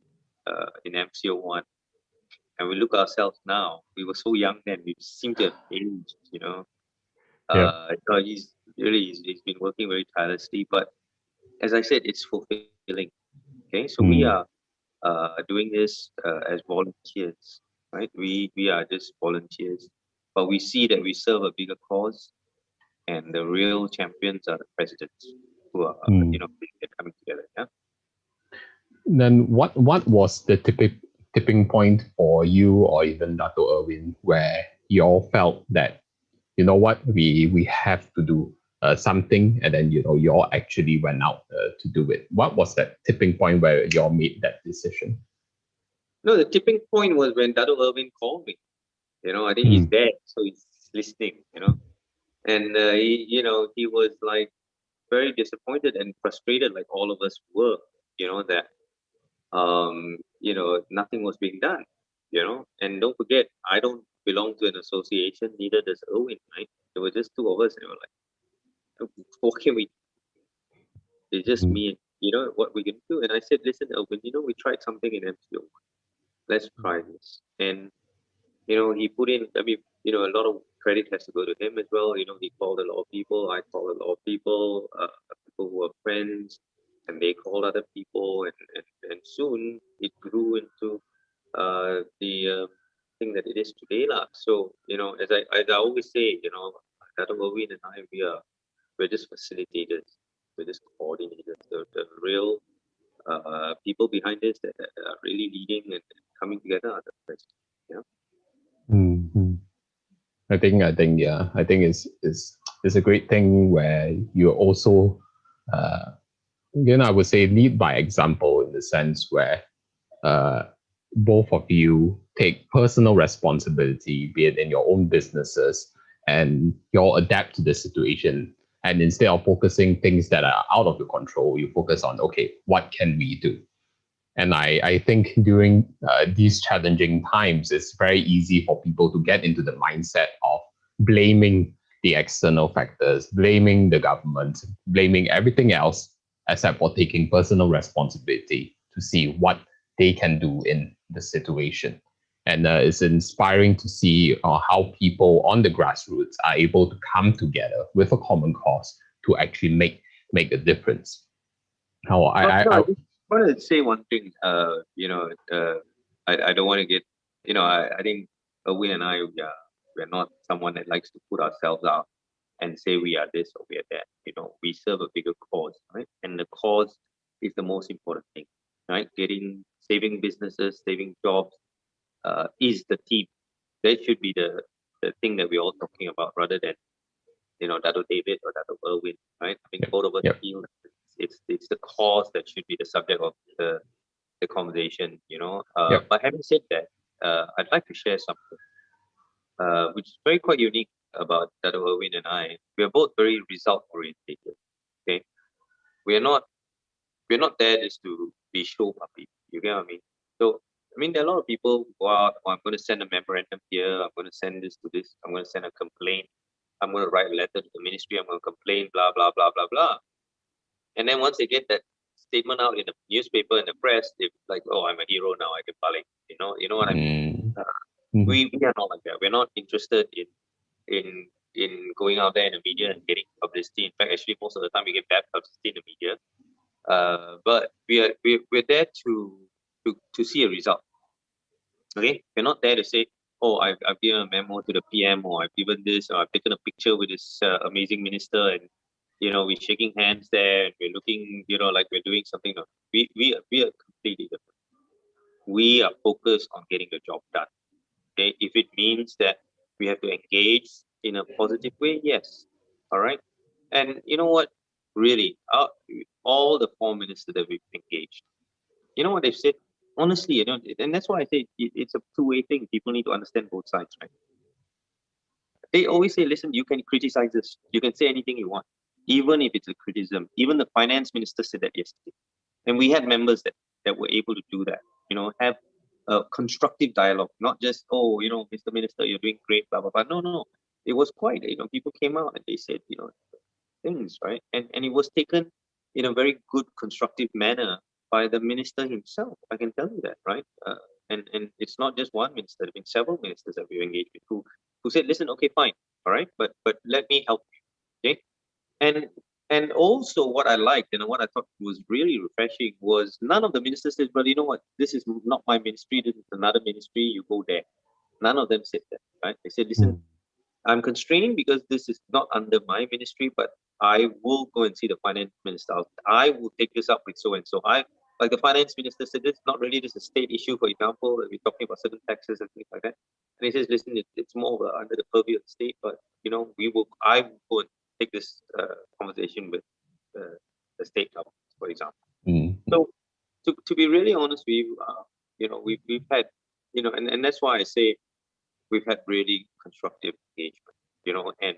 in MCO 1. And we look ourselves now. We were so young then. We seem to have aged. So he's been working very tirelessly. But as I said, it's fulfilling. Okay, so we are doing this as volunteers, right? We are just volunteers, but we see that we serve a bigger cause, and the real champions are the presidents who are coming together. Yeah. Then what was the tipping point for you, or even Dato Erwin, where you all felt that, you know what, we have to do something, and then you all actually went out to do it? What was that tipping point where you all made that decision? No, the tipping point was when Dato Erwin called me. I think he's there, so he's listening. And he was like very disappointed and frustrated, like all of us were. That nothing was being done. And don't forget, I don't belong to an association, neither does Erwin, right? There were just two of us, and we were like, what can we do? It's just me, what we can do. And I said, listen, Erwin, we tried something in MCO. Let's try this. And he put in, a lot of credit has to go to him as well. He called a lot of people. I called a lot of people, people who are friends, and they called other people, and soon it grew into the thing that it is today, lah. So as I always say, Dato Govin and I, we're just facilitators, we're just coordinators. The real people behind this that are really leading and coming together are the president. Yeah. Mm-hmm. I think it's a great thing where you're also I would say lead by example in the sense where uh, both of you take personal responsibility, be it in your own businesses, and you all adapt to the situation. And instead of focusing things that are out of your control, you focus on, okay, what can we do? And I think during these challenging times, it's very easy for people to get into the mindset of blaming the external factors, blaming the government, blaming everything else, except for taking personal responsibility to see what they can do in the situation. And it's inspiring to see how people on the grassroots are able to come together with a common cause to actually make a difference. How I just wanted to say one thing. I don't want to get, I think Erwin and I, we're not someone that likes to put ourselves out and say we are this or we are that. We serve a bigger cause, right? And the cause is the most important thing, right? Saving businesses, saving jobs, is the team. That should be the thing that we're all talking about, rather than Dato David or Dato Erwin, right? I think both of us feel that it's the cause that should be the subject of the conversation. But having said that, I'd like to share something which is very quite unique about Dato Erwin and I. We are both very result oriented. Okay, we're not there just to be show puppy. You get what I mean? So there are a lot of people who go out, I'm going to send a memorandum here, I'm going to send this to this, I'm going to send a complaint, I'm going to write a letter to the ministry, I'm going to complain, blah, blah, blah, blah, blah. And then once they get that statement out in the newspaper and the press, they're like, oh, I'm a hero now, I can balik. You know what I mean? We are not like that. We're not interested in going out there in the media and getting publicity. In fact, actually, most of the time we get bad publicity in the media. But we're there to see a result. Okay, we're not there to say, oh, I've given a memo to the PM, or I've given this, or I've taken a picture with this amazing minister, and we're shaking hands there, and we're looking, like we're doing something. We are completely different. We are focused on getting the job done. Okay, if it means that we have to engage in a positive way, yes. All right, and you know what? Really, all the 4 ministers that we've engaged, you know what they've said? Honestly, and that's why I say it's a two-way thing. People need to understand both sides, right? They always say, listen, you can criticize this. You can say anything you want, even if it's a criticism. Even the finance minister said that yesterday. And we had members that were able to do that, have a constructive dialogue, not just, oh, Mr. Minister, you're doing great, blah, blah, blah. No. It was quite, people came out and they said, things, right? And it was taken in a very good, constructive manner by the minister himself. I can tell you that, right? And it's not just one minister. There have been several ministers that we've engaged with who said, listen, okay, fine, all right, but let me help you, okay? And also what I liked and what I thought was really refreshing was none of the ministers said, well, you know what, this is not my ministry, this is another ministry, you go there. None of them said that, right? They said, listen, I'm constraining because this is not under my ministry, but I will go and see the finance minister. I will take this up with so and so. Like the finance minister said, this is not really just a state issue, for example, we're talking about certain taxes and things like that. And he says, listen, it's more under the purview of the state, but I will go and take this conversation with the state government, for example. So to be really honest with you, we've had, and that's why I say we've had really constructive engagement, and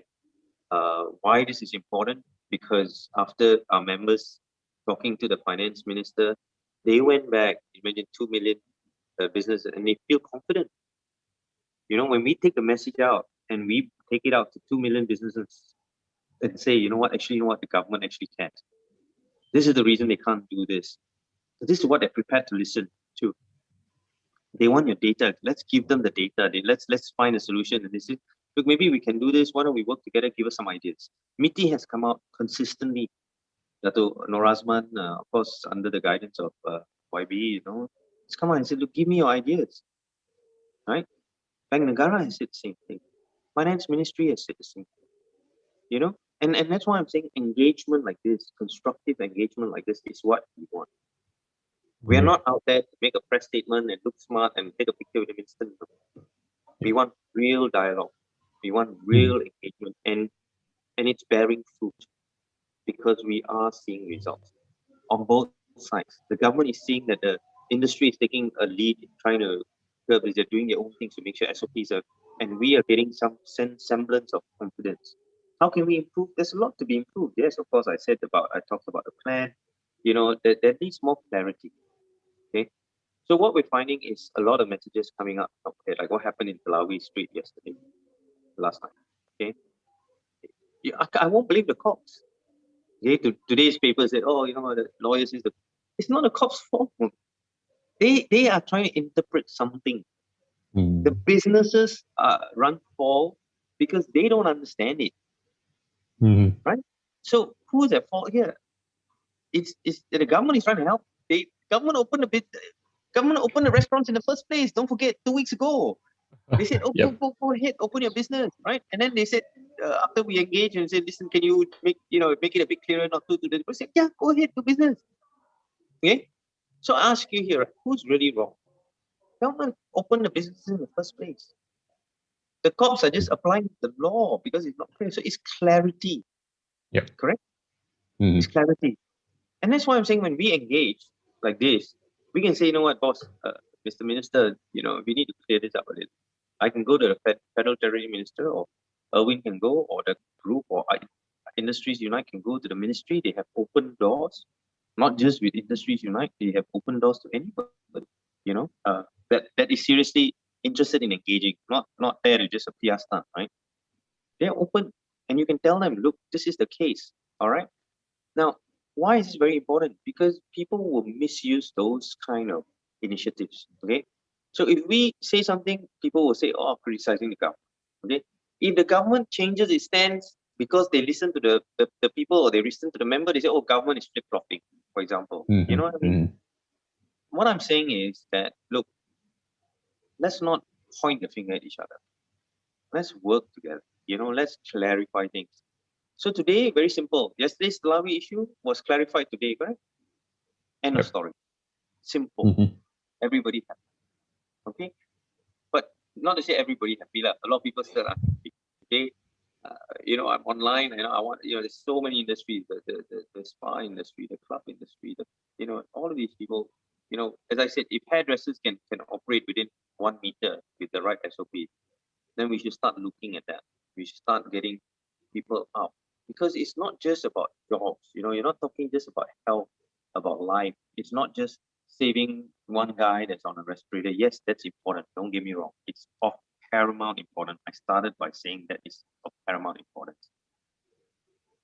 why this is important, because after our members talking to the finance minister, they went back, imagine 2 million business, and they feel confident. When we take the message out and we take it out to 2 million businesses and say, the government actually can't. This is the reason they can't do this. So this is what they're prepared to listen to. They want your data. Let's give them the data. Let's find a solution. And they say, look, maybe we can do this. Why don't we work together? Give us some ideas. MITI has come out consistently Dato Norazman, of course, under the guidance of YB, just come on and say, look, give me your ideas, right? Bank Negara has said the same thing. Finance Ministry has said the same thing, and that's why I'm saying engagement like this, constructive engagement like this is what we want. We are not out there to make a press statement and look smart and take a picture with the minister. No. We want real dialogue. We want real engagement, and it's bearing fruit because we are seeing results on both sides. The government is seeing that the industry is taking a lead in trying to curb this. They're doing their own things to make sure SOPs are, and we are getting some semblance of confidence. How can we improve? There's a lot to be improved. Yes, of course, I talked about the plan. There needs more clarity. Okay. So what we're finding is a lot of messages coming up. Okay, like what happened in Pelawi Street yesterday, last night. Okay. I won't blame the cops. Okay, today's paper said, oh, the lawyers is it's not the cops' fault. They are trying to interpret something. The businesses run fall because they don't understand it. Right? So who's at fault here? It's the government is trying to help. Government opened the restaurants in the first place. Don't forget, 2 weeks ago. They said, oh, go ahead, open your business, right? And then they said, after we engaged and said, listen, can you make it a bit clearer, not to the people? Said, yeah, go ahead, do business. Okay. So I ask you here, who's really wrong? Government opened the businesses in the first place. The cops are just applying the law because it's not clear. So it's clarity. Yep. Correct? It's clarity. And that's why I'm saying when we engage like this, we can say, you know what, boss, Mr. Minister, we need to clear this up a little. I can go to the Federal Treasury Minister, or Erwin can go, or the group, or Industries Unite can go to the ministry. They have open doors, not just with Industries Unite. They have open doors to anybody, that is seriously interested in engaging, not there to just a PR stunt, right? They're open, and you can tell them, look, this is the case, all right? Now, why is this very important? Because people will misuse those kind of initiatives, okay? So if we say something, people will say, oh, criticizing the government, okay? If the government changes its stance because they listen to the people, or they listen to the member, they say, oh, government is flip-flopping, for example. You know what I mean? What I'm saying is that, look, let's not point the finger at each other. Let's work together. Let's clarify things. So today, very simple. Yesterday's Pelawi issue was clarified today, correct? End of story. Simple. Everybody happy. Okay? But not to say everybody happy. A lot of people still are happy. Okay? I'm online, and I want, there's so many industries, the spa industry, the club industry, all of these people, as I said, if hairdressers can operate within 1 meter with the right SOP, then we should start looking at that. We should start getting people out, because it's not just about jobs. You're not talking just about health, about life. It's not just saving one guy that's on a respirator. Yes, that's important. Don't get me wrong. It's of paramount importance. I started by saying that it's of paramount importance.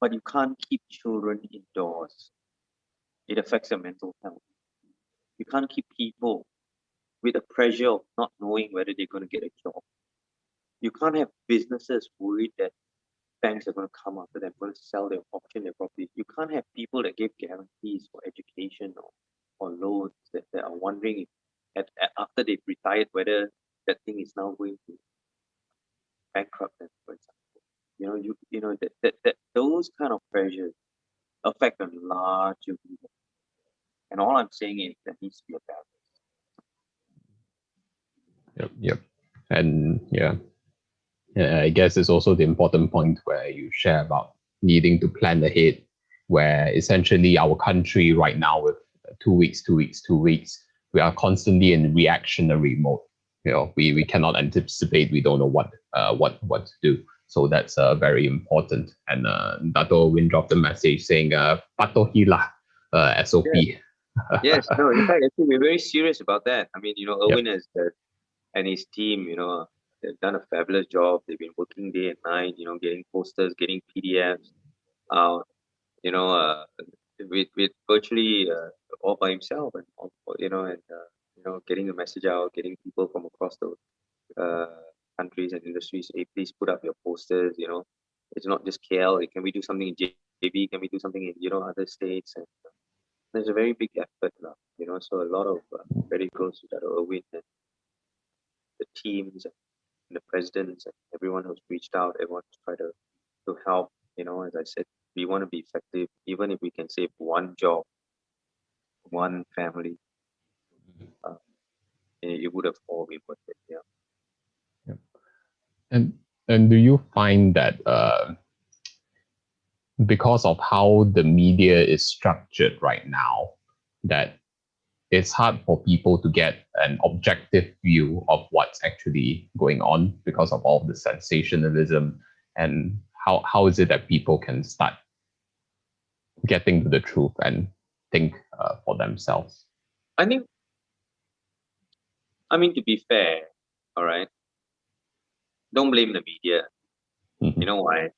But you can't keep children indoors. It affects their mental health. You can't keep people with the pressure of not knowing whether they're going to get a job. You can't have businesses worried that banks are going to come after them, going to sell their auction their properties. You can't have people that give guarantees for education or loans that are wondering if after they've retired whether that thing is now going to bankrupt them, for example. That those kind of pressures affect a larger group. And all I'm saying is there needs to be a balance. Yep. And I guess it's also the important point where you share about needing to plan ahead, where essentially our country right now, with 2 weeks, we are constantly in reactionary mode. We cannot anticipate. We don't know what to do. So that's very important. And Dato Win dropped a message saying, "Patuhi lah, SOP." Yes, no. In fact, I think we're very serious about that. I mean, Erwin and his team, they've done a fabulous job. They've been working day and night, getting posters, getting PDFs, with virtually all by himself, and getting the message out, getting people from across the countries and industries. Hey, please put up your posters. It's not just KL. Can we do something in maybe can we do something in other states, and there's a very big effort now. So a lot of very close to Dato Irwin and the teams and the presidents and everyone who's reached out, everyone who's tried to help. As I said, we want to be effective, even if we can save one job, one family. It would have all been worth it. Yeah. Yeah. And do you find that because of how the media is structured right now, that it's hard for people to get an objective view of what's actually going on because of all the sensationalism? And how is it that people can start getting to the truth and think for themselves? I mean, to be fair, all right, don't blame the media. Mm-hmm. You know why?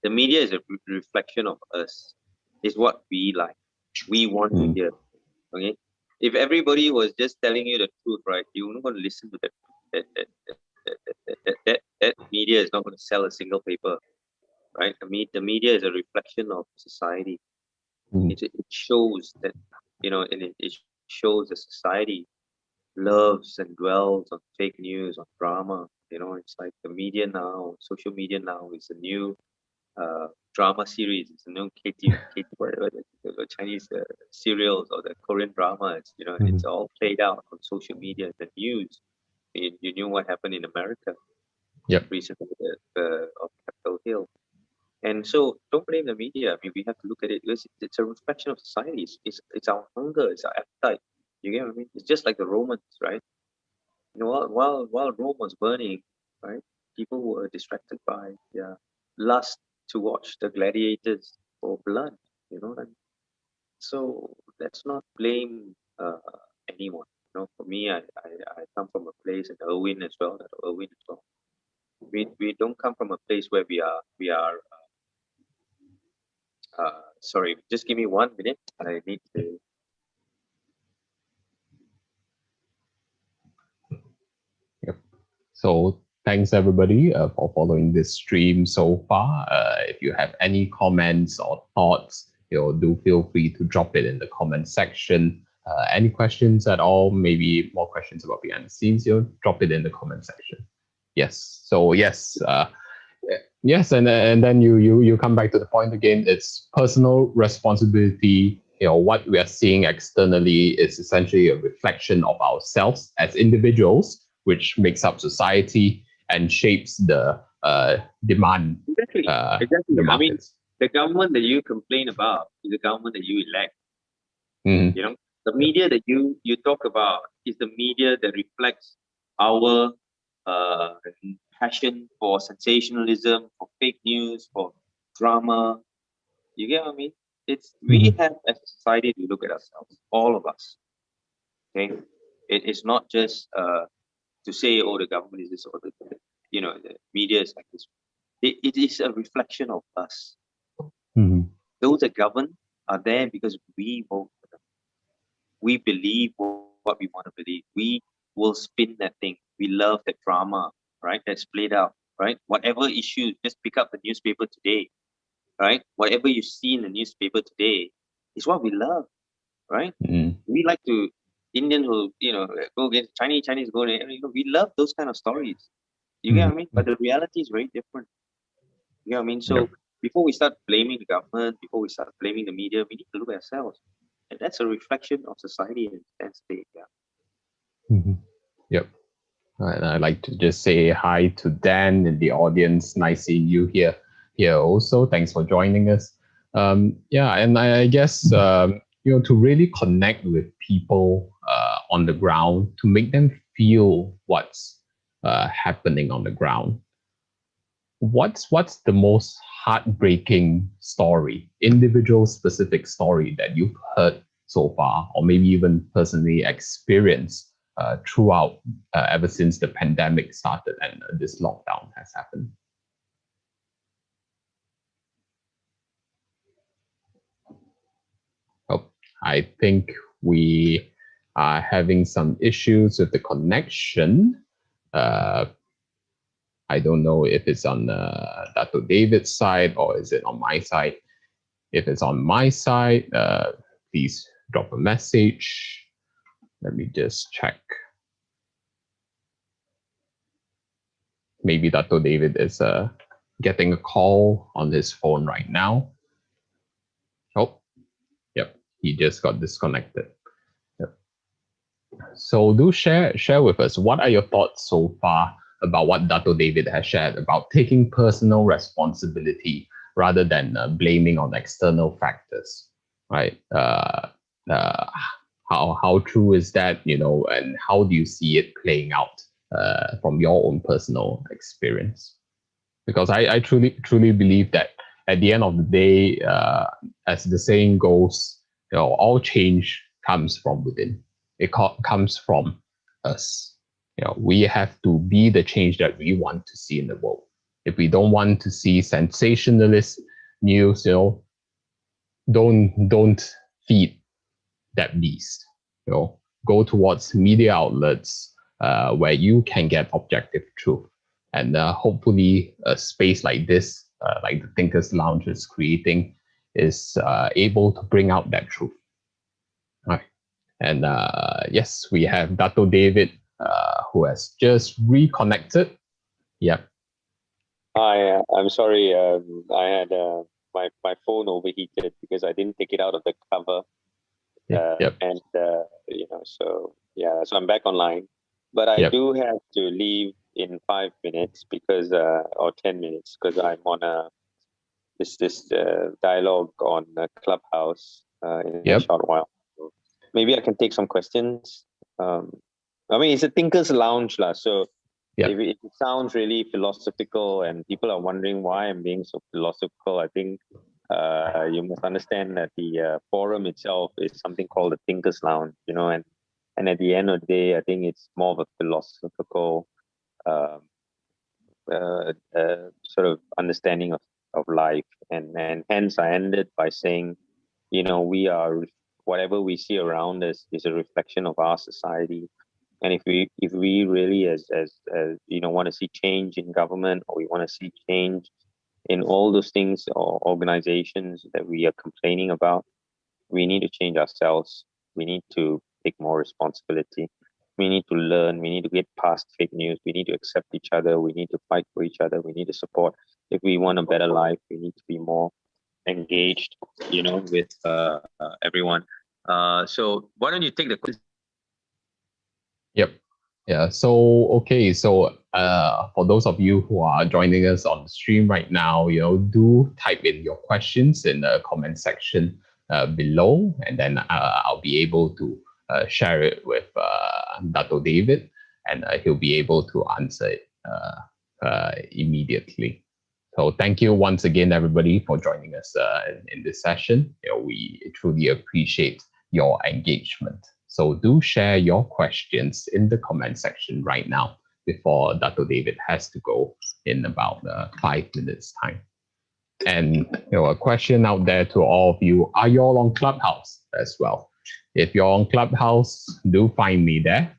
The media is a reflection of us. It's what we like. We want to hear. Okay? If everybody was just telling you the truth, right, you're not going to listen to that. That media is not going to sell a single paper, right? The media is a reflection of society. It shows that, and it shows that society loves and dwells on fake news, on drama. It's like the media now, social media now is a new drama series. It's a new whatever the Chinese serials or the Korean dramas. It's all played out on social media. The news. You knew what happened in America. Yep. Recently, of Capitol Hill. And so, don't blame the media. We have to look at it because it's a reflection of society. It's our hunger, it's our appetite. You get what I mean? It's just like the Romans, right? While Rome was burning, right, people were distracted by their lust to watch the gladiators for blood. And so let's not blame anyone. For me, I come from a place in Irwin as well. We don't come from a place where we are. Sorry, just give me 1 minute. I need to. Yep. So thanks everybody for following this stream so far. If you have any comments or thoughts, do feel free to drop it in the comment section. Any questions at all, maybe more questions about behind the scenes, drop it in the comment section. Yes. So yes, yes, and then you come back to the point again. It's personal responsibility. What we are seeing externally is essentially a reflection of ourselves as individuals, which makes up society and shapes the demand. Exactly. The the government that you complain about is the government that you elect. Mm-hmm. The media that you talk about is the media that reflects our passion for sensationalism, for fake news, for drama. You get what I mean? We have as a society to look at ourselves, all of us. Okay, it's not just to say, oh, the government is this or the media is like this. It is a reflection of us. Those that govern are there because we vote for them. We believe what we want to believe. We will spin that thing. We love that drama, right? That's played out, right? Whatever issue, just pick up the newspaper today, right? Whatever you see in the newspaper today is what we love, right? We like to, Indians will, go against Chinese go, we love those kind of stories. You get what I mean? But the reality is very different. You know what I mean? So before we start blaming the government, before we start blaming the media, we need to look at ourselves. And that's a reflection of society in that state. Yeah. Yep. And I'd like to just say hi to Dan in the audience. Nice seeing you here also. Thanks for joining us. And I guess to really connect with people on the ground, to make them feel what's happening on the ground. What's the most heartbreaking story, individual specific story that you've heard so far, or maybe even personally experienced throughout ever since the pandemic started and this lockdown has happened? Oh, I think we are having some issues with the connection. I don't know if it's on Dato David's side or is it on my side. If it's on my side, please drop a message. Let me just check. Maybe Dato David is getting a call on his phone right now. Oh, yep, he just got disconnected. Yep. So do share with us, what are your thoughts so far about what Dato David has shared about taking personal responsibility rather than blaming on external factors, right? How true is that, and how do you see it playing out from your own personal experience? Because I truly believe that at the end of the day, as the saying goes, all change comes from within. It comes from us. We have to be the change that we want to see in the world. If we don't want to see sensationalist news, don't feed that beast. Go towards media outlets where you can get objective truth. And hopefully a space like this, like the Thinkers Lounge is creating, is able to bring out that truth. All right. And yes, we have Dato David, who has just reconnected. Yep. Hi, I'm sorry. I had my phone overheated because I didn't take it out of the cover. Yep. And so I'm back online, but I do have to leave in 5 minutes because or 10 minutes because I'm on this dialogue on Clubhouse in a short while. So maybe I can take some questions. I mean, it's a Thinkers Lounge lah, so if it sounds really philosophical and people are wondering why I'm being so philosophical, I think you must understand that the forum itself is something called the Thinkers Lounge, and at the end of the day, I think it's more of a philosophical sort of understanding of life, and hence I ended by saying, we are, whatever we see around us is a reflection of our society. And if we really as want to see change in government, or we want to see change in all those things or organizations that we are complaining about, we need to change ourselves. We need to take more responsibility. We need to learn. We need to get past fake news. We need to accept each other. We need to fight for each other. We need to support. If we want a better life, we need to be more engaged, with everyone. So why don't you take the question? Yep. Yeah. So, okay. So, for those of you who are joining us on the stream right now, do type in your questions in the comment section below, and then I'll be able to share it with Dato David, and he'll be able to answer it immediately. So, thank you once again, everybody, for joining us in this session. We truly appreciate your engagement. So do share your questions in the comment section right now before Dato David has to go in about 5 minutes time. And a question out there to all of you, are you all on Clubhouse as well? If you're on Clubhouse, do find me there.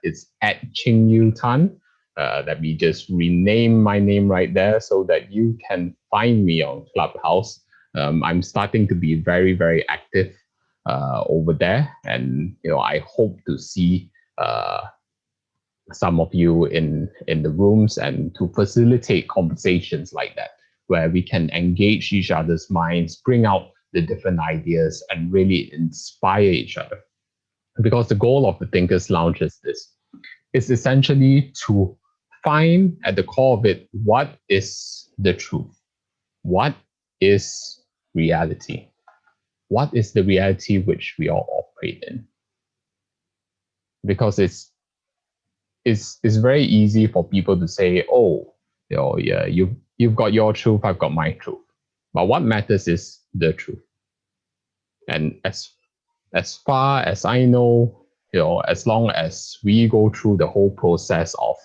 It's at Ching Yu Tan. Let me just rename my name right there so that you can find me on Clubhouse. I'm starting to be very, very active over there, and I hope to see some of you in the rooms and to facilitate conversations like that, where we can engage each other's minds, bring out the different ideas, and really inspire each other. Because the goal of the Thinkers Lounge is this: it's essentially to find at the core of it, what is the truth? What is reality? What is the reality which we all operate in? Because it's very easy for people to say, oh, yeah, you've got your truth, I've got my truth. But what matters is the truth. And as far as I know, as long as we go through the whole process of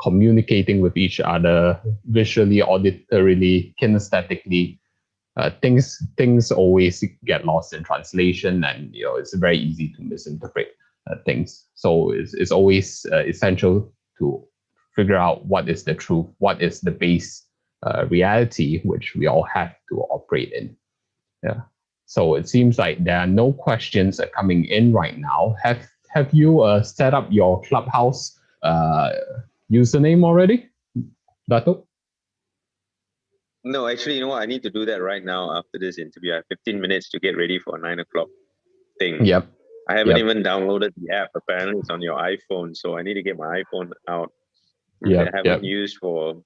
communicating with each other visually, auditorily, kinesthetically, things always get lost in translation, and it's very easy to misinterpret things. So it's always essential to figure out what is the truth, what is the base reality which we all have to operate in. Yeah. So it seems like there are no questions coming in right now. Have you set up your Clubhouse username already, Dato? No, actually, you know what? I need to do that right now after this interview. I have 15 minutes to get ready for a 9 o'clock thing. Yep. I haven't even downloaded the app. Apparently, it's on your iPhone, so I need to get my iPhone out, which I haven't used for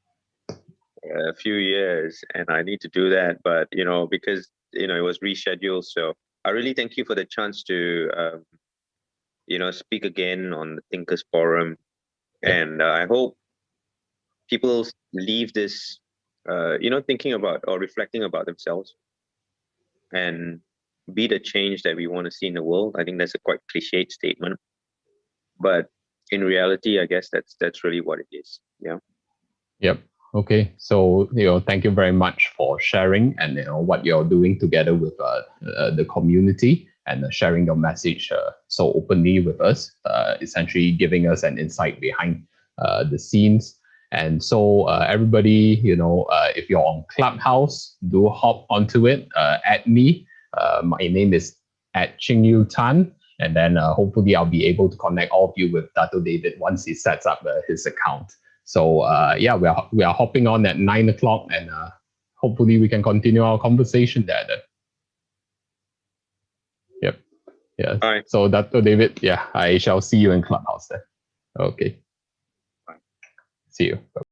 a few years, and I need to do that. But because it was rescheduled, so I really thank you for the chance to speak again on the Thinkers Forum, and I hope people leave this thinking about or reflecting about themselves and be the change that we want to see in the world. I think that's a quite cliched statement, but in reality, I guess that's really what it is. Yeah. Yep. Okay. So thank you very much for sharing and what you're doing together with the community and sharing your message so openly with us, essentially giving us an insight behind the scenes. And so everybody, if you're on Clubhouse, do hop onto it, add me. My name is @Ching Yu Tan. And then hopefully I'll be able to connect all of you with Dato David once he sets up his account. So we are hopping on at 9 o'clock, and hopefully we can continue our conversation there then. Yep. Yeah. All right. So Dato David, I shall see you in Clubhouse then. Okay. Bye. See you. Bye.